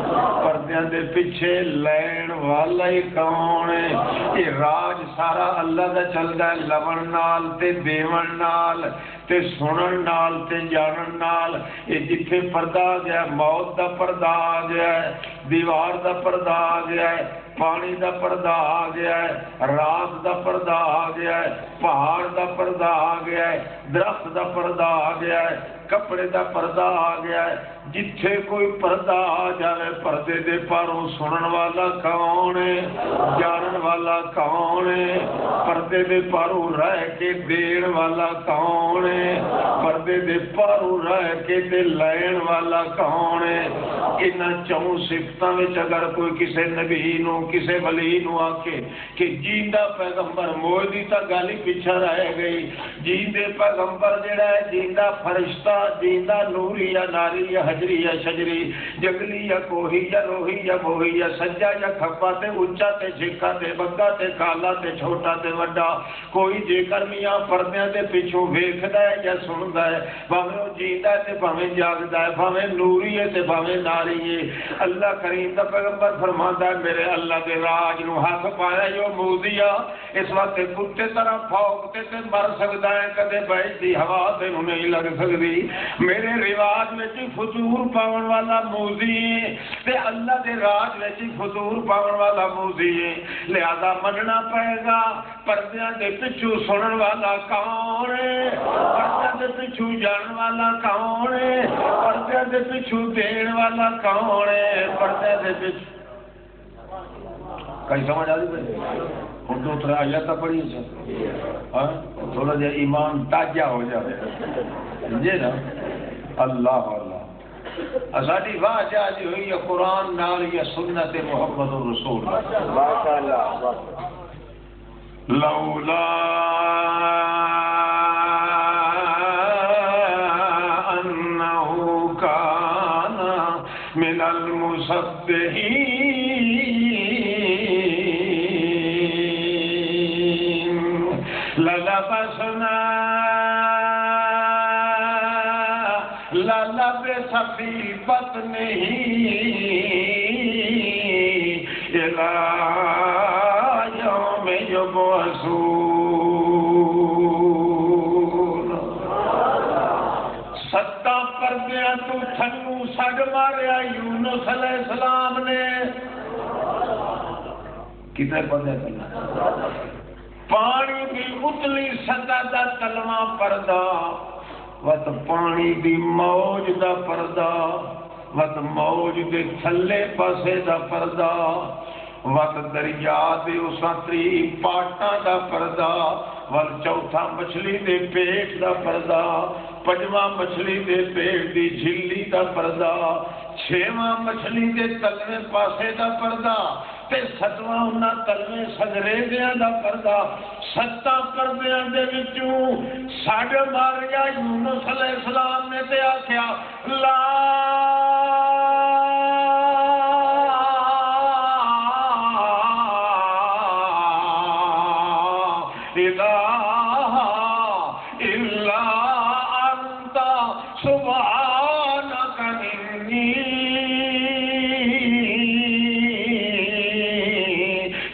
پردیاں دے پیچھے لین والا ہی کون ہے یہ راج سارا اللہ دا چلدا ہے لون نال تے دیون نال تے سنن نال تے جانن نال یہ جتھے پردہ آ گیا موت دا پردہ آ گیا ہے دیوار دا پردہ آ گیا ہے پانی دا پردہ آ گیا ہے رات دا پردہ آ گیا ہے پہاڑ دا پردہ آ گیا ہے درخت دا پردہ آ گیا ہے کپڑے دا پردہ آ گیا ہے جتھے کوئی پردہ آ جائے پردے دے پاروں سنن والا کون ہے جانن والا کون ہے پردے دے پاروں رہ کے دین والا کون ہے پردے دے پاروں رہ کے تے لین والا کون ہے انہاں چوں صفتاں وچ اگر کوئی کسے نبی نو کسے ولی نو آکے کہ جیندہ پیغمبر موجودی تا گالی پیچھے رہ گئی جیندے پیغمبر جڑا ہے جیندہ فرشتہ جیندہ نوری یا ناری یا حجری یا شجری جنگلی یا کوہی یا روحی یا بوہی یا سجا یا کھپا تے اونچا تے چھکا تے بگا تے کالا تے چھوٹا تے وڈا کوئی جے کر میاں پردیاں دے پیچھوں ویکھدا ہے یا سندا ہے بھاویں او جیندا ہے تے بھاویں جاگدا ہے بھاویں نوری ہے تے بھاویں ناری ہے اللہ کریم دا پیغمبر فرماندا ہے میرے اللہ دے راج نو ہاتھ پایا جو موذیا اس وقت کتے طرح پھونکتے تے مر سکدا ہے کدے بیٹھ دی ہوا تے نہیں لگ سکدی میرے رواج وچ فطور پاون والا موذی تے اللہ دے راج وچ فطور پاون والا موذی لہذا مننا پائے گا پردیاں دے پچھو سنن والا کون ہے پردیاں دے پچھو جانن والا کون ہے پردیاں دے پچھو دین والا کون ہے پردیاں دے پچھو کئی سمجھ آ رہی ہے ہوں دو تر آیات پڑھی ہاں تھوڑا جہا ایمان تازہ ہو جائے سمجھے نا اللہ اللہ ساری واہ جی ہوئی ہے قرآن نال یا سنت محمد رسول لولا انه كان من المسبحين للبس في بطنه إلى يوم يبعثون ستاں پردیاں تو تھنو سڈ ماریا یونس علیہ السلام نے کتنے پردے کرنا پانی بھی اتلی سطح دا تلواں پردہ وت پانی دی موج دا پردہ وت موج دے تھلے پاسے دا پردہ وت دریا دے اساتری پاٹاں دا پردہ ول چوتھا مچھلی دے پیٹ دا پردہ پنجواں مچھلی دے پیٹ دی جھلی دا پردہ چھواں مچھلی دے تلویں پاسے دا پردہ تے ستواں انہاں تلویں سجریدیاں دا پردہ ستاں پردیاں دے وچوں ساڈے ماریا یونس علیہ السلام نے تے آکھیا لا الہ الا انت سبحانک انی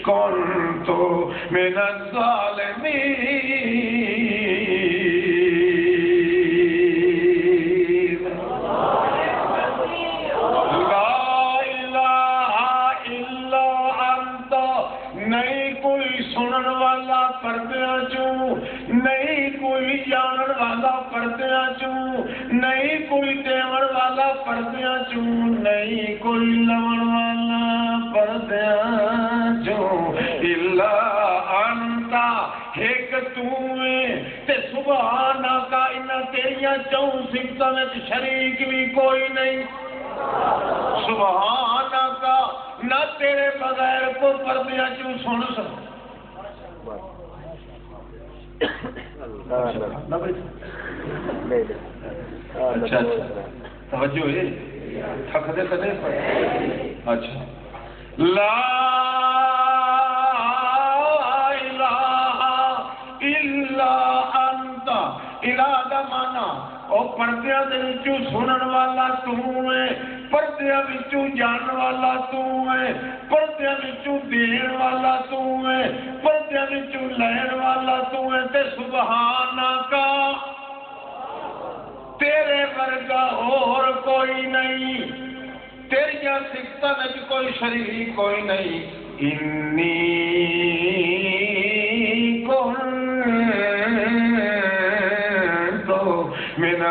كنت من الظالمين والا پردیاں چوں نہیں کوئی دیون والا پردیاں چوں نہیں کوئی لون والا پردیاں چوں الا انتا ایک تویں تے سبحان کا ان تیریاں چوں صفتاں وچ شریک بھی کوئی نہیں سبحان کا نہ تیرے بغیر کو پردیاں چوں سن سکتا اچھا توجہ ہے تھک دے تو نہیں پڑے اچھا لا الہ الا انت الہ دا مانا او پردیاں دے وچوں سنن والا تو ہے پردیاں وچوں جان والا تو ہے پردیاں وچوں دین والا تو ہے پردیاں وچوں لین والا تو ہے تے سبحان کا تیرے ورگا اور کوئی نہیں تیریاں صفتاں وچ کوئی شریک کوئی نہیں انی کنت من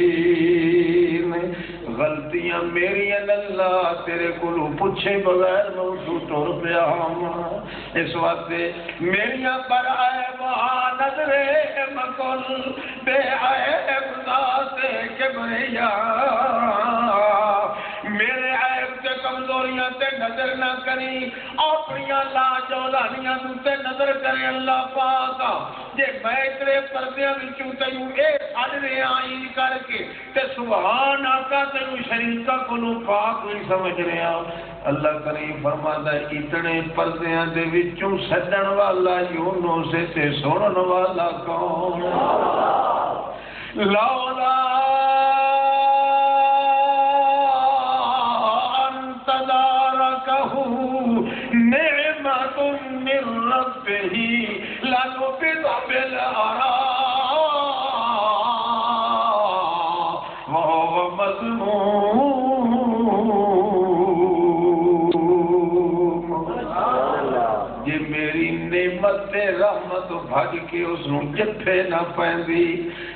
الظالمین غلطیاں میری اللہ تیرے کولوں پوچھے بغیر میں تو ٹر پیا ہاں اس واسطے میریاں پر عیب نظر مکل بے عیب ذات کبریا میرے عیب تے کمزوریاں تے نظر نہ کری اپنی لا جولانیاں تے نظر کرے اللہ پاک جے میں تیرے پردیاں وچوں تینوں اے چھڈ رہا ہی کر کے تے سبحان آقا تینوں شریکاں کولوں پاک نہیں سمجھ رہا اللہ کریم فرماتا ہے اتنے پردیاں دے وچوں سجن والا یونس تے سنن والا کون لولا انت دارکہ نعمت من ربہ لنبذ بالعراء وهو مذموم جے میری نعمت رحمت بھج کے اس نو جتھے نہ پیندی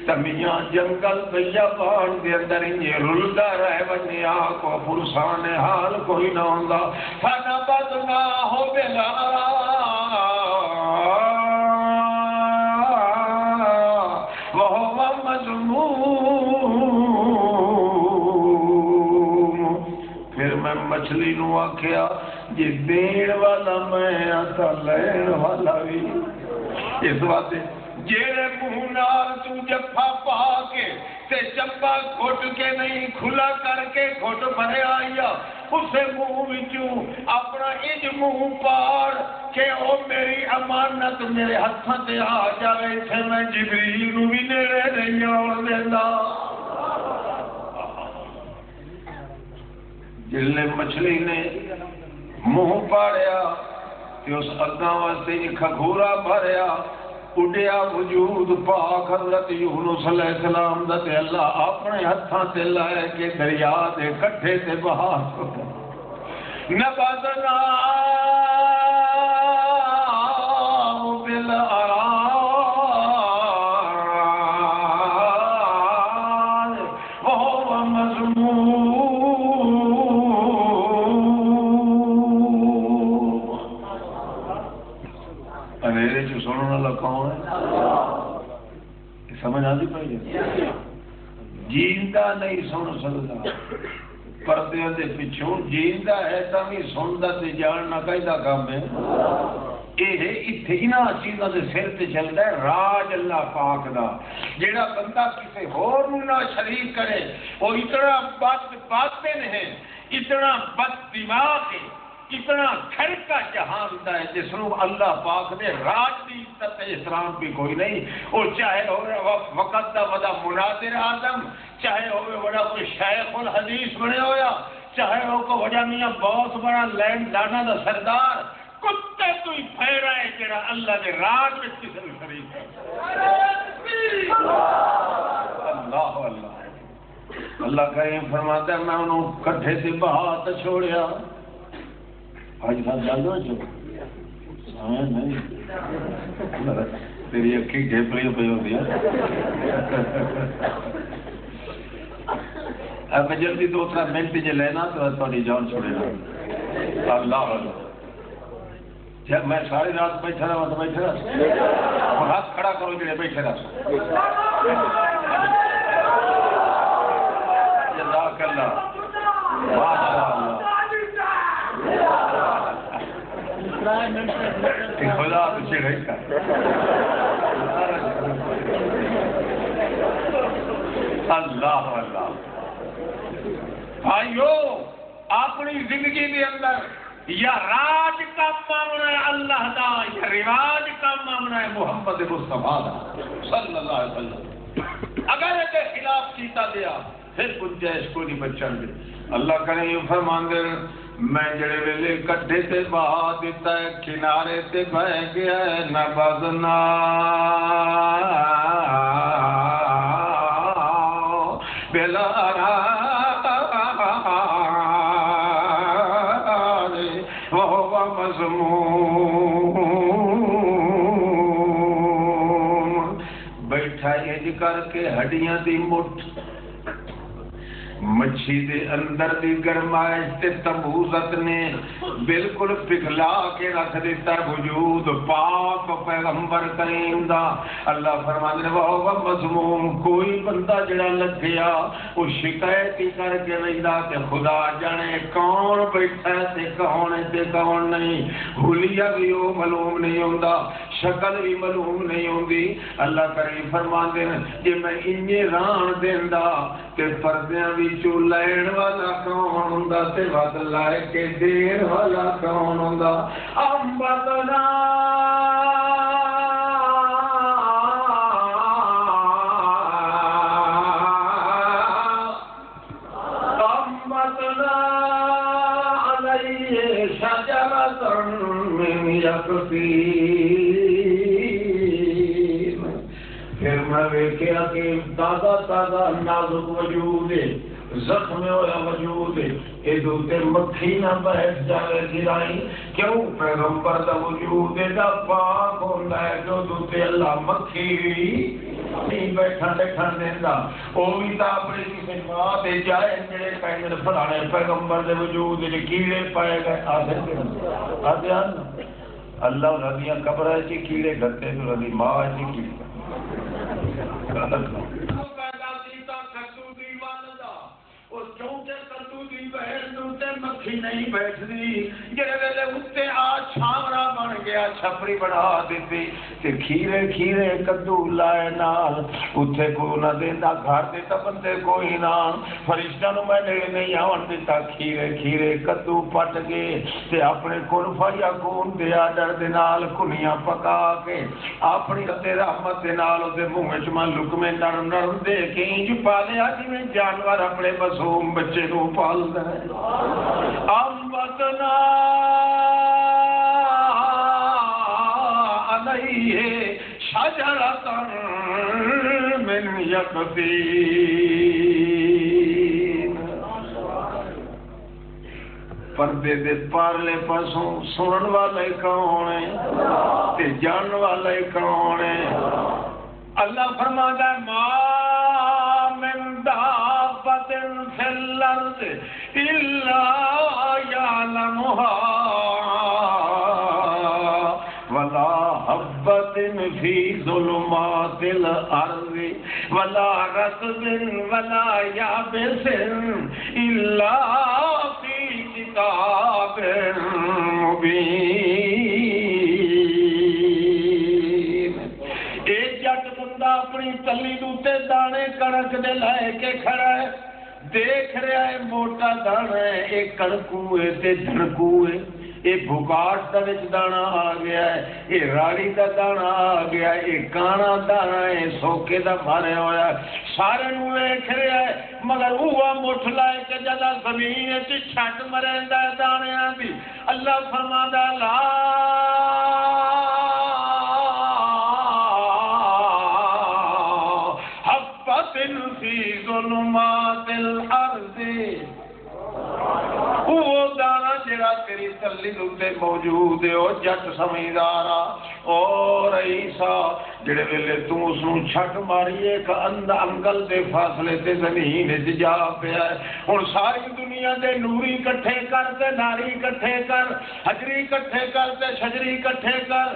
تمیاں جنگل بیابان دے اندر یہ رلدا رہ ونیا کو فرسان حال کوئی نہ ہوندا فنبذناہ بالعراء وهو مذموم پھر میں مچھلی نو آکھیا جی دین والا میں آتا لین والا بھی اس واسطے جیڑے منہ نال تو جفا پا کے تے چمبا گھٹ کے نہیں کھلا کر کے گھٹ بھرے آیا اسے منہ وچوں اپنا اج منہ پاڑ کہ او میری امانت میرے ہتھاں تے آ جاوے تے میں جبریل نو بھی نیڑے نہیں آن دیندا جل نے مچھلی نے منہ پاڑیا تے اس اگاں واسطے کھگورا بھریا اڈیا وجود پاک حضرت یونس علیہ السلام دا تے اللہ اپنے ہتھاں تے لائے کے دریا دے کٹھے تے بہا نبذنا بالعراء وهو مذموم اندھیرے چ سننے والا کون ہے سمجھ آتی پائی جیندہ نہیں سن سکتا پردے دے پچھوں جیندہ ہے تمی سندا تے جاننا کائدا کام ہے یہ اتنے انہاں چیزاں دے سر تے چلدا ہے راج اللہ پاک دا جیڑا بندہ کسی ہور نوں نہ شریک کرے وہ اتنا بد باطن ہے اتنا بد دماغ ہے اتنا گھر کا جہان ہوتا ہے جس کو اللہ پاک نے راج کی عزت احترام بھی کوئی نہیں وہ چاہے ہوئے وقت دا بڑا مناظر اعظم چاہے ہوئے بڑا کوئی شیخ الحدیث بنے ہویا چاہے ہو کو وجہ میاں بہت بڑا لینڈ لانا دا سردار کتے تو ہی پھیرا ہے جڑا اللہ نے راج میں کسی نے شریک ہے اللہ اللہ اللہ کریم فرماتا ہے میں انہوں کٹھے سے بہات چھوڑیا آج بات جاننا چاہو نہیں تیری اکھی گھیپڑی پی ہوتی ہے اب جلدی 2-3 منٹ جی لینا تو تھوڑی جان چھوڑے گا اللہ جب میں ساری رات بیٹھا رہا تو بیٹھے رہا ہاتھ کھڑا کرو جڑے بیٹھے رہا جزاک اللہ ماشاء اللہ خدا تجھے رہی کر اللہ اللہ بھائیو اپنی زندگی کے اندر یا راج کا معاملہ ہے اللہ دا یا رواج کا معاملہ ہے محمد مصطفیٰ دا صلی اللہ علیہ وسلم اگر اس کے خلاف کیتا دیا پھر گنجائش کو نہیں بچن دے اللہ کرے یوں فرمان دے میں جڑے ویلے کٹھے تے بہا دیتا ہے کنارے تے بہ گیا ہے نہ بازنا بلا بیٹھا یہ کر کے ہڈیاں دی مٹھ مچھی دے اندر دی گرمائش تے تبوزت نے بالکل پگھلا کے رکھ دیتا وجود پاک پیغمبر کریم دا اللہ فرماتے ہیں وہ مذموم کوئی بندہ جڑا لگیا وہ شکایت ہی کر کے رہندا تے خدا جانے کون بیٹھا ہے تے کون نہیں حلیہ بھی وہ معلوم نہیں ہوندا شکل بھی معلوم نہیں ہوندی اللہ کریم فرماتے ہیں کہ میں انجے ران دیندا تے پردیاں وچوں لین والا کون ہوندا تے ود لائے کے دین والا کون ہوندا امبتنا علیہ شجرۃ من یقطین پھر میں ویکھیا کہ تازہ نازک وجود ہے زخم ہویا وجود یہ دوتے مکھی نہ بیٹھ جائے گرائی کیوں پیغمبر دا وجود دا پاک ہوتا ہے جو دوتے اللہ مکھی نہیں بیٹھا دینا وہ بھی تا اپنی کسی ماں دے جائے جڑے کہیں فلانے پیغمبر دے وجود کیڑے پائے گئے آدھے اللہ ردیاں قبرہ چی کیڑے گھتے تو ردی ماں چی کیڑے مکھی نہیں بیٹھ دی جڑے ویلے اتے آ چھاورا بن گیا چھپری بنا دیتی تے کھیرے کدو لائے نال اتے کو نہ دیندا گھر دے تا بندے کوئی نہ فرشتہ نو میں نہیں آون دیتا کھیرے کدو پٹ گئے تے اپنے کون فایا کون دے آڈر دے نال کنیاں پکا کے اپنی تے رحمت دے نال او دے منہ وچ میں لقمے نرم دے کے انج پالیا جویں جانور اپنے معصوم بچے نو پالدا ہے امبتنا علیہ شجرۃ من یقطین پردے دے پارلے پاسوں سنن والے کون ہے تے جان والے کون ہے اللہ فرماتا ہے ما من دابۃ فی الارض الا یعلمها ولا حبۃ فی ظلمات الارض ولا رطب ولا یابس الا فی کتاب مبین ایک جٹ بندہ اپنی تلی دوتے دانے کڑک دے لائے کے کھڑا ہے دیکھ رہا ہے موٹا دانا ہے ایک کڑکو ہے تے دھڑکو ہے یہ بھکاٹ دا وچ دانا آ گیا ہے یہ راڑی دا دانا آ گیا ہے یہ کانا دانا ہے سوکے دا مارے ہویا ہے سارے نو ویکھ رہا ہے مگر وہ مٹھ لائے کہ جدا زمین وچ چھٹ مریندا ہے دانیاں دی اللہ فرماتا لا فی ظلمات الارض وہ دانا جڑا تیری کلی تے موجود ہے او جٹ سمجھدارا او رئیسا جڑے ویلے تو اس نو چھٹ ماری ایک انگل دے فاصلے تے زمین وچ جا پیا ہن ساری دنیا دے نوری اکٹھے کر تے ناری اکٹھے کر حجری اکٹھے کر تے شجری اکٹھے کر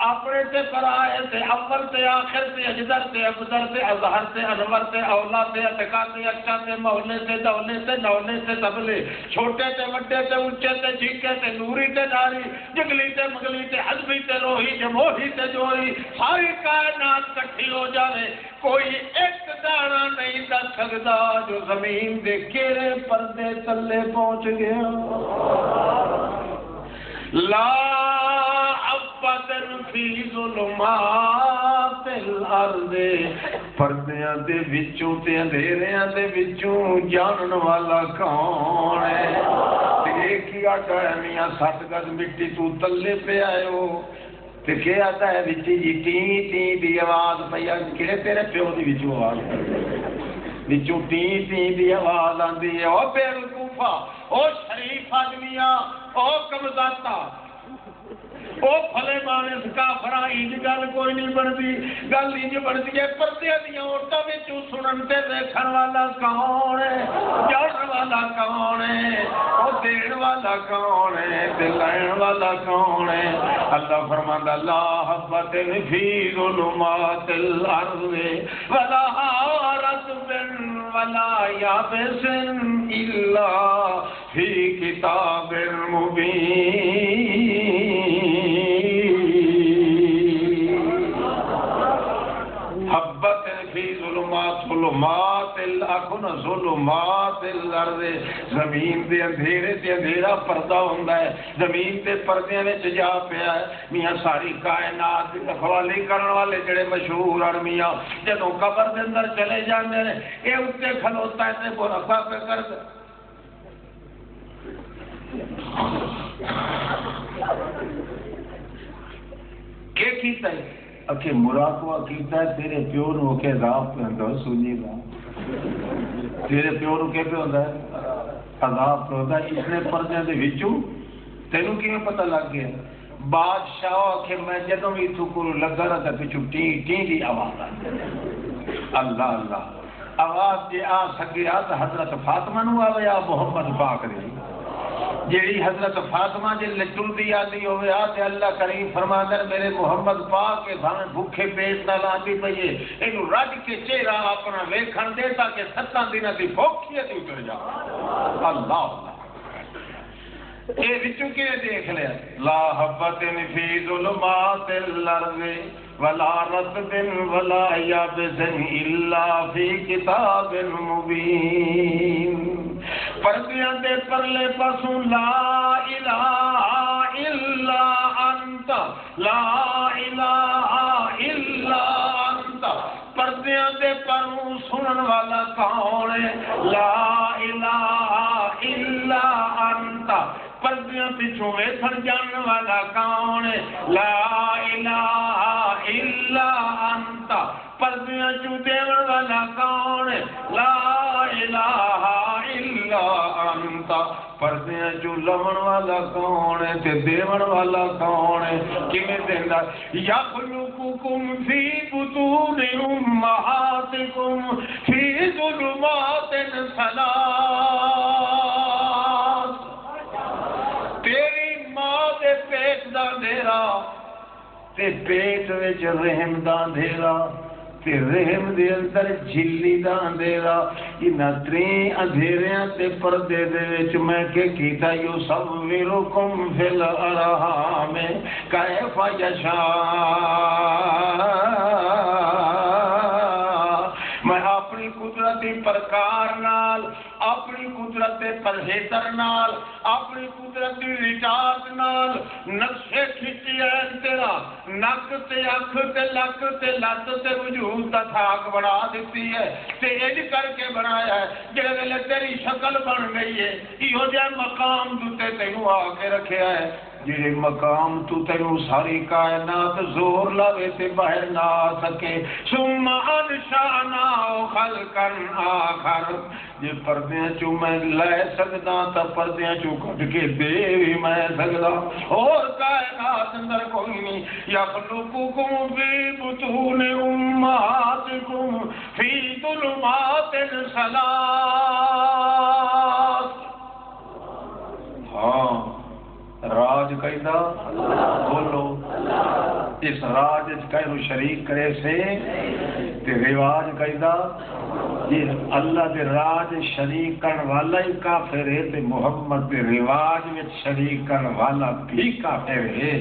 اپنے تے پرائے تے اول تے آخر تے اجدر تے ابدر تے اظہر تے انور تے اولا تے اتقا تے اچھا تے محلے تے دولے تے نولے تے تبلے چھوٹے تے وڈے تے اونچے تے جھکے تے نوری تے ناری جگلی تے مگلی تے حزبی تے روحی جموہی تے جوہی ساری کائنات کٹھی ہو جائے کوئی ایک دانا نہیں دس سکتا جو زمین دے کیرے پردے تلے پہنچ گیا لا ابدن فی ظلمات الارض پردیاں دے وچوں تے اندھیریاں دے وچوں جانن والا کون ہے تے کی آتا ہے میاں 7 گز مٹی تو تلے پہ آئے ہو تے کیا آتا ہے وچی جی ٹی ٹی دی آواز پیا کہ تیرے پیو دی وچوں آواز وچوں ٹی ٹی دی آواز آندی ہے او بیوقوفا او شریف آدمیاں او کمزاتا او پھلے مانس کافرا انج گل کوئی نہیں بنتی گل انج بنتی ہے پردے دیاں عورتاں وچوں سنن تے دیکھن والا کون ہے جانن والا کون ہے او دین والا کون ہے تے لین والا کون ہے اللہ فرماندا لا حبۃ فی ظلمات الارض ولا رطب ولا یابس الا فی کتاب مبین حبت فی ظلمات ظلمات الارض زمین دے اندھیرے تے اندھیرا پردہ ہوندا ہے زمین تے پردیاں وچ جا پیا ہے میاں ساری کائنات دی رکھوالی کرن والے جڑے مشہور ہیں میاں جدوں قبر دے اندر چلے جاندے نے اے اوتے کھلوتا ہے تے برفا پہ کردا کہ کیتا ہے اکھے مراقبہ کیتا ہے تیرے پیو نو کے عذاب پہ ہوندا سنی دا تیرے پیو نو کہ پہ ہوندا ہے عذاب پہ ہوندا اس نے پردے دے وچوں تینوں کیویں پتہ لگ گیا بادشاہ کہ میں جدوں بھی تو کو لگا رہا تھا پچھو ٹی ٹی دی آواز اللہ اللہ آواز جے آ سکیا تو حضرت فاطمہ نو آوے یا محمد پاک دی جیڑی حضرت فاطمہ جی لٹل دی آدھی ہوئے آتے اللہ کریم فرماندر میرے محمد پاک کے سامنے بھوکے پیٹ نہ لاندی پئیے انہوں رج کے چہرہ اپنا ویکھن دے تاکہ 7 دن دی بھوکیت اتر جا اللہ اے وچوں کے دیکھ لیا لا حبت فی ظلمات الارض ولا رطب ولا یابس الا فی کتاب مبین پردیاں دے پرلے پاسوں لا الہ الا انت لا الہ الا انت پردیاں دے پروں سنن والا کون ہے لا الہ الا انت پردیاں پچھوں ویکھن جانن والا کون ہے لا الہ الا انت پردیاں چوں دیون والا کون ہے لا الہ الا انت پردیاں چوں لون والا کون ہے تے دیون والا کون ہے کیویں دیندا یخلقکم فی بطون امہاتکم فی ظلمات ثلاث تیری ماں دے پیٹ دا اندھیرا تے پیٹ وچ رحم دا اندھیرا تے رحم دے اندر جھلی دا اندھیرا انہاں تریں اندھیریاں تے پردے دے وچ میں کہ کیتا یو صورکم فی الارحام کیف یشاء میں اپنی قدرتی پرکار نال اپنی قدرت پرہیتر نال اپنی قدرتی رٹاس نال نقشے کھچی ہے تیرا نک تے اکھ تے لک تے لت تے وجود دا تھاک بنا دیتی ہے تے اج کر کے بنایا ہے جے ویلے تیری شکل بن گئی ہے ایہو جہا مقام تے تینوں آ کے رکھیا ہے جڑے مقام تو تینوں ساری کائنات زور لاوے تے باہر نہ آ سکے ثم انشأنا خلقا آخر جے پردیاں چوں میں لے سکدا تا پردیاں چوں کٹ کے دے بھی میں سکدا اور کائنات اندر کوئی نہیں یخلقکم فی بطون امہاتکم فی ظلمات ثلاث ہاں راج کہندا بولو اس راج کہنو شریک کرے سے تے رواج کہندا جی اللہ دے راج شریک کرن والا ہی کافر ہے تے محمد دے رواج وچ شریک کرن والا بھی کافر ہے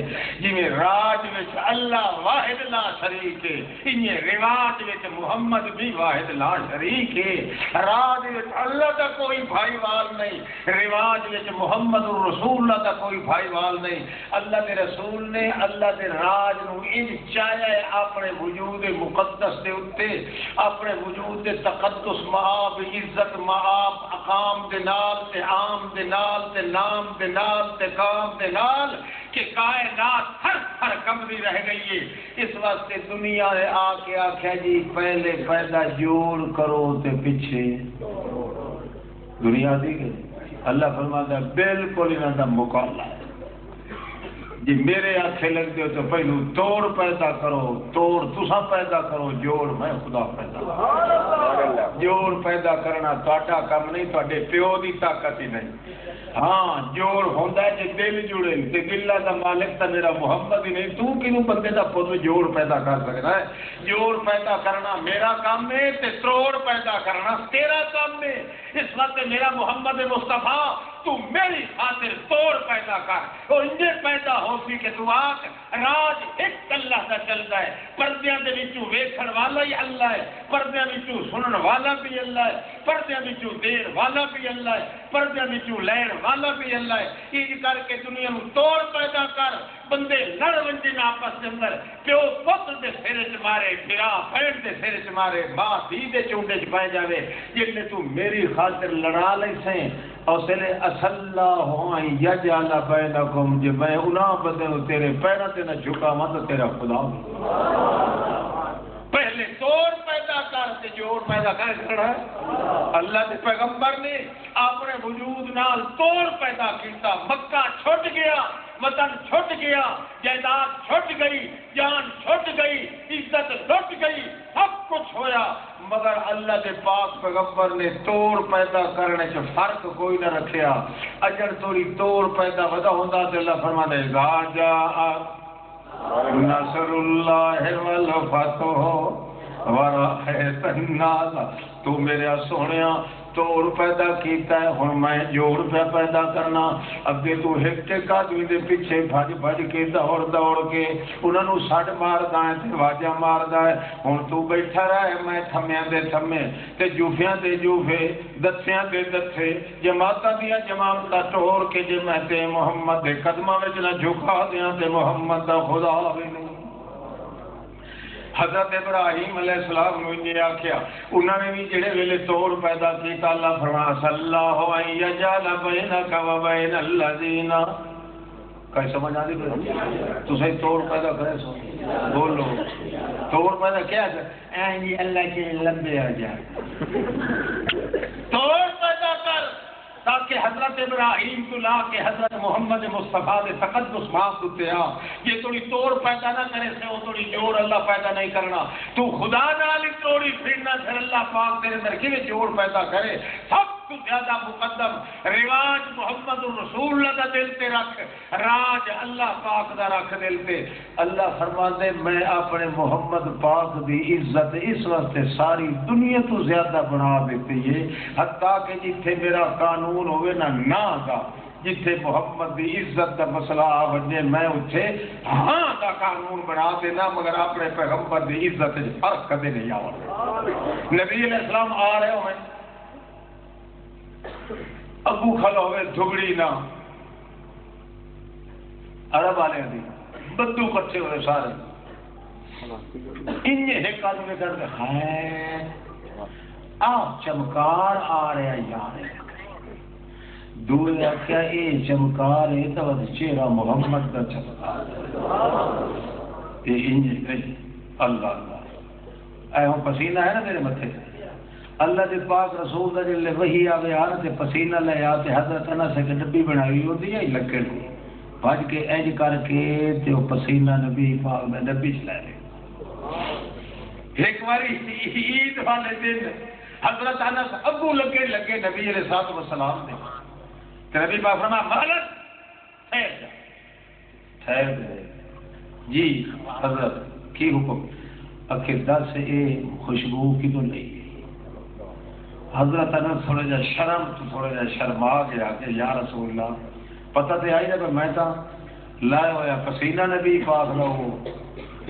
جی میں راج وچ اللہ واحد لا شریک ہے انہیں رواج وچ محمد بھی واحد لا شریک ہے راج وچ اللہ دا کوئی بھائی وال نہیں رواج وچ محمد رسول اللہ دا کوئی بھائی وال نہیں اللہ دے رسول نے اللہ دے راج نو ان چاہیا ہے اپنے وجود مقدس دے اوتے اپنے وجود دے تقدس معاب عزت معاب اقام دے نال تے عام دے نال تے نام دے نال تے کام دے نال کہ کائنات ہر ہر کمزی رہ گئی ہے اس واسطے دنیا نے آ کے آکھیا جی پہلے پیدا جوڑ کرو تے پیچھے دنیا دی گئی اللہ فرماتا ہے بالکل انہاں دا مقابلہ ہے جی میرے آنکھیں لگ دے تو پہلو توڑ پیدا کرو توڑ تسا پیدا کرو جوڑ میں خدا پیدا کرو جوڑ پیدا کرنا تہاڈا کم نہیں تہاڈے پیو دی طاقت ہی نہیں ہاں جوڑ ہوندا ہے جے دل جڑے تے دل دا مالک تے میرا محمد ہی نہیں تو کینوں بندے دا پتر جوڑ پیدا کر سکدا ہے جوڑ پیدا کرنا میرا کام ہے تے توڑ پیدا کرنا تیرا کام ہے اس وقت میرا محمد مصطفیٰ تو میری خاطر توڑ پیدا کر اور انجے پیدا ہو سی کہ تو آکھ راج ایک اللہ دا چلدا ہے پردیاں دے وچوں ویکھن والا ہی اللہ ہے پردیاں وچوں سنن والا بھی اللہ ہے پردیاں وچوں دیر والا بھی اللہ ہے پردیاں وچوں لہر والا بھی اللہ ہے یہ کر کے دنیا نو توڑ پیدا کر بندے لڑ ونجن آپس کے اندر پیو پتر دے سر چ مارے بھرا بہن دے سر چ مارے ماں دھی دے چونڈے چ پائے جاوے جن نے تو میری خاطر لڑا لئی سیں اسلے اللہ یجعل بینکم جے میں انہاں بندے نو تیرے پیراں تے نہ جھکاواں تے تیرا خدا پہلے توڑ پیدا کر تے جوڑ پیدا کرنا ہے اللہ دے پیغمبر نے اپنے وجود نال توڑ پیدا کیتا مکہ چھٹ گیا وطن چھٹ گیا جائیداد چھٹ گئی جان چھٹ گئی عزت لٹ گئی سب کچھ ہویا مگر اللہ دے پاک پیغمبر نے توڑ پیدا کرنے سے فرق کوئی نہ رکھیا اجر تھوڑی توڑ پیدا ودا ہوندا تے اللہ فرماندے گا جا نصر اللہ والفتح ورأیت الناس تو میرے سونیا توڑ پیدا کیتا ہے ہن میں جوڑ پہ پیدا کرنا اگے تو ایک ایک آدمی دے پیچھے بھج بھج کے دوڑ دوڑ کے انہاں نو سٹ ماردا ہے تے واجا ماردا ہے ہن تو بیٹھا رہے میں تھمیاں دے تھمے تے جوفیاں دے جوفے دتھیاں دے دتھے جماعتاں دیاں جماعتاں ٹور کے جے میں تے محمد دے قدماں وچ نہ جھکا دیاں تے محمد دا خدا بھی نہیں حضرت ابراہیم علیہ السلام نے انہیں آکھیا انہوں نے بھی جڑے ویلے توڑ پیدا کیتا اللہ فرمایا صلی اللہ ان یجعل بینک و بین الذین کہیں سمجھ آ رہی تو صحیح توڑ پیدا کرے سو بولو توڑ پیدا کیا ہے این اللہ کے لمبے آ جائے توڑ پیدا کر تاکہ حضرت ابراہیم تو لا کے حضرت محمد مصطفیٰ دے تقدس معاف ہوتے ہیں یہ توڑی توڑ پیدا نہ کرے سے وہ توڑی جوڑ اللہ پیدا نہیں کرنا تو خدا نالی توڑی پھرنا پھر اللہ پاک تیرے اندر کیویں جوڑ پیدا کرے سب تو زیادہ مقدم رواج محمد الرسول اللہ دا دل تے رکھ راج اللہ پاک دا رکھ دل تے اللہ فرماندے میں اپنے محمد پاک دی عزت اس واسطے ساری دنیا تو زیادہ بنا دیتی ہے حتیٰ کہ جتھے میرا قانون ہوئے نہ گا جتھے محمد دی عزت دا مسئلہ آوجے میں اتھے ہاں دا قانون بنا دینا مگر اپنے پیغمبر دی عزت فرق کدے نہیں آوڑ نبی علیہ السلام آ رہے ہوئے ابو کھلا ہوئے دھگڑی نہ عرب والے دی بدو کٹھے ہوئے سارے انہیں ایک آدمی کرتے ہیں آپ چمکار آ رہے ہیں یار دوے آخیا یہ چمکار ہے تو چہرہ محمد کا چمکار اللہ اللہ اے پسینہ ہے نا میرے متھے اللہ دے پاک رسول دا جلے وحی آوے آنا تے پسینہ لے آتے حضرت انس سے ڈبی بنائی ہوتی ہے لکڑ دی بھج کے اج کر کے تے وہ پسینہ نبی پاک دا ڈبی چ لے ایک باری عید والے دن حضرت انس ابو لگے نبی علیہ الصلوۃ والسلام نے تے نبی پاک فرمایا مالک ٹھہر جائے جی حضرت کی حکم اکھے دس اے خوشبو کدوں نہیں حضرت انس تھوڑا جا شرم تو تھوڑا جا شرما گیا کہ یا رسول اللہ پتہ تے آئی نا میں تا لایا ہوا پسینہ نبی پاک لو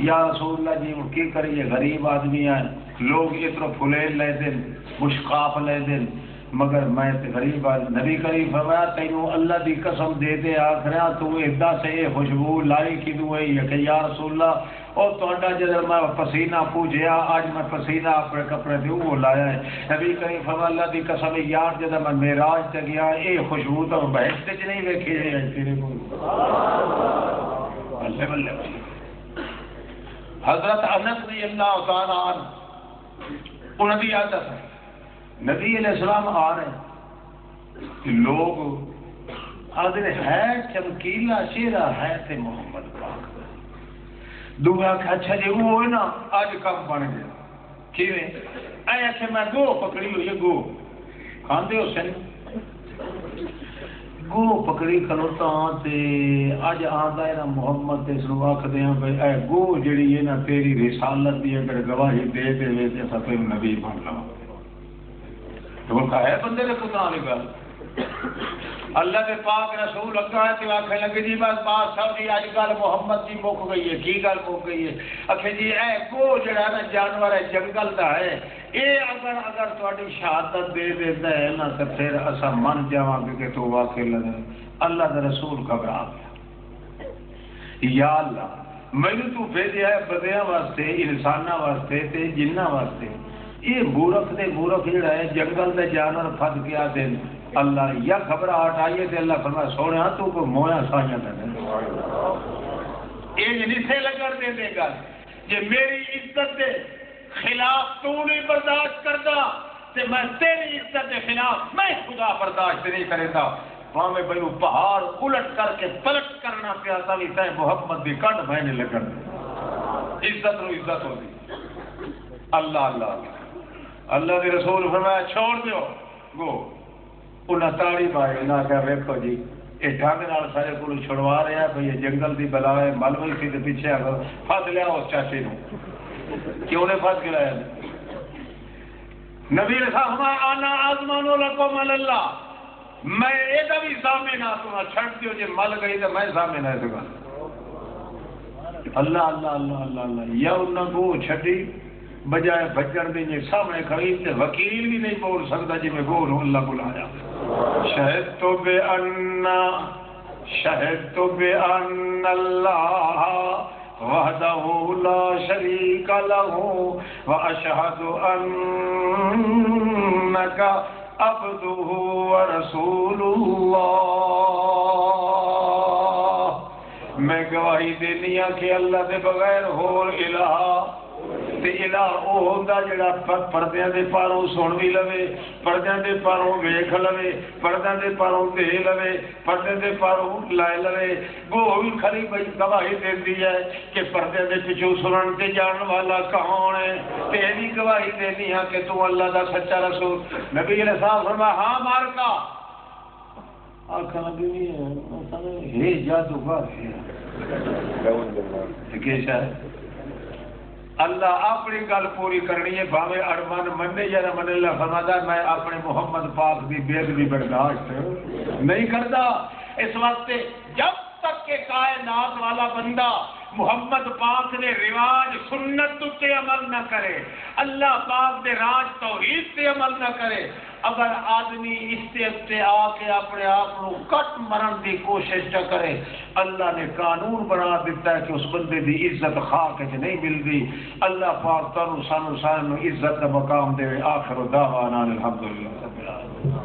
یا رسول اللہ جی ہوں کی کریے غریب آدمی ہیں لوگ اتنا پھلیل لے دیں مشقاف لے دیں مگر میں تے غریب آدمی نبی کریم فرمایا تینوں اللہ دی قسم دے دے آخرا تو ادا سے یہ خوشبو لائی کدوں ہے کہ یا رسول اللہ اور تہاڈا جدوں میں پسینہ پوجیا اج میں پسینہ اپنے کپڑے تے وہ لایا ہے نبی کریم فرمایا اللہ دی قسم یار جدوں میں معراج تے گیا یہ خوشبو تو بہشت وچ نہیں ویکھی ہے تیرے کول بلے بلے حضرت انس رضی اللہ تعالی عنہ انہاں دی عادت ہے نبی علیہ السلام آ رہے ہیں لوگ آدھے ہے چمکیلا چہرہ ہے تے محمد پاک دوسرا کہ اچھا جی وہ ہے نا اج کم بن گیا کیویں اے اچھا میں گو پکڑی ہوئی ہے گو کھاندے ہو سن گو پکڑی کھلوتا تے اج آندا ہے نا محمد تے سنو آکھدے ہیں بھئی اے گو جڑی ہے نا تیری رسالت دی اگر گواہی دے دے تے اساں تے نبی بن لواں تو ہے بندے نے پتہ والی گل اللہ کے پاک رسول لگا ہے تو آخر لگے جی بس بات صاحب جی اج گل محمد کی مک گئی ہے کی گل مک گئی ہے آخر جی اے گو جڑا نا جانور ہے جنگل کا ہے یہ اگر تاری شہادت دے دیتا ہے نا تو پھر اصا من جاواں گے کہ تو واقع لگے اللہ کا رسول گھبرا گیا یا اللہ مینوں تو بھیجا ہے بدیاں واسطے انساناں واسطے تے جناں واسطے یہ مورخ دے مورخ جڑا ہے جنگل دے جانور پھد کے آتے ہیں اللہ یا گھبراہٹ آئیے تے اللہ فرمایا سونے تو کوئی مویا سائیاں تے یہ نہیں سے لگن دے دے گا جے میری عزت دے خلاف تو نہیں برداشت کرتا تے میں تیری عزت دے خلاف میں خدا برداشت نہیں کرتا وہاں میں بھائی پہاڑ الٹ کر کے پلٹ کرنا پیا تھا بھی تے محمد دی کٹ میں نہیں لگن عزت نو عزت ہوتی اللہ اللہ اللہ کے رسول فرمایا چھوڑ دیو گو انہیں تاڑی ماری نہ کہ ویکھو جی یہ ڈھنگ نال سارے کو چھڑوا رہا ہے بھئی یہ جنگل دی بلا ہے ملوئی سی تے پیچھے پھس لیا اس چاچے نو کیوں نے پھس کے لایا نبی نے فرمایا انا اضمن لکم اللہ میں یہ بھی ضامن ہاں تو چھڑ دیو جے مل گئی تو میں ضامن ہے سگا اللہ اللہ اللہ اللہ اللہ یا انہاں کو چھڈی بجائے بچن دیں سامنے خرید تے وکیل بھی نہیں بول سکتا جی میں بول ہوں اللہ بلایا شہدت بأن اللہ وحدہ لا شریک لہ واشہد انک عبدہ ورسول اللہ میں گواہی دینی ہاں کہ اللہ دے بغیر ہور الہ تے الہ او ہوندا جڑا پردیاں دے پاروں سن بھی لوے پردیاں دے پاروں ویکھ لوے پردیاں دے پاروں دے لوے پردے دے پاروں لائے لوے وہ بھی کھری بھئی گواہی دیندی ہے کہ پردے دے پیچھے سنن تے جان والا کون ہے تے بھی گواہی دینی ہے کہ تو اللہ دا سچا رسول نبی علیہ السلام فرمایا ہاں مارکا آخر لگی ہے جادوگر ہے کیسا ہے اللہ اپنی گل پوری کرنی ہے بھاوے ارمان منے یا نہ منے اللہ فرماتا میں اپنے محمد پاک کی بے ادبی برداشت نہیں کرتا اس وقت جب تک کہ کائنات والا بندہ محمد پاک نے رواج سنت تے عمل نہ کرے اللہ پاک دے راج توحید تے عمل نہ کرے اگر آدمی اس تے آ کے اپنے آپ کو کٹ مرن دی کوشش نہ کرے اللہ نے قانون بنا دیتا ہے کہ اس بندے دی عزت خاک وچ نہیں ملتی اللہ پاک تانوں سانو عزت کا مقام دے آخر دعوانا الحمدللہ رب العالمین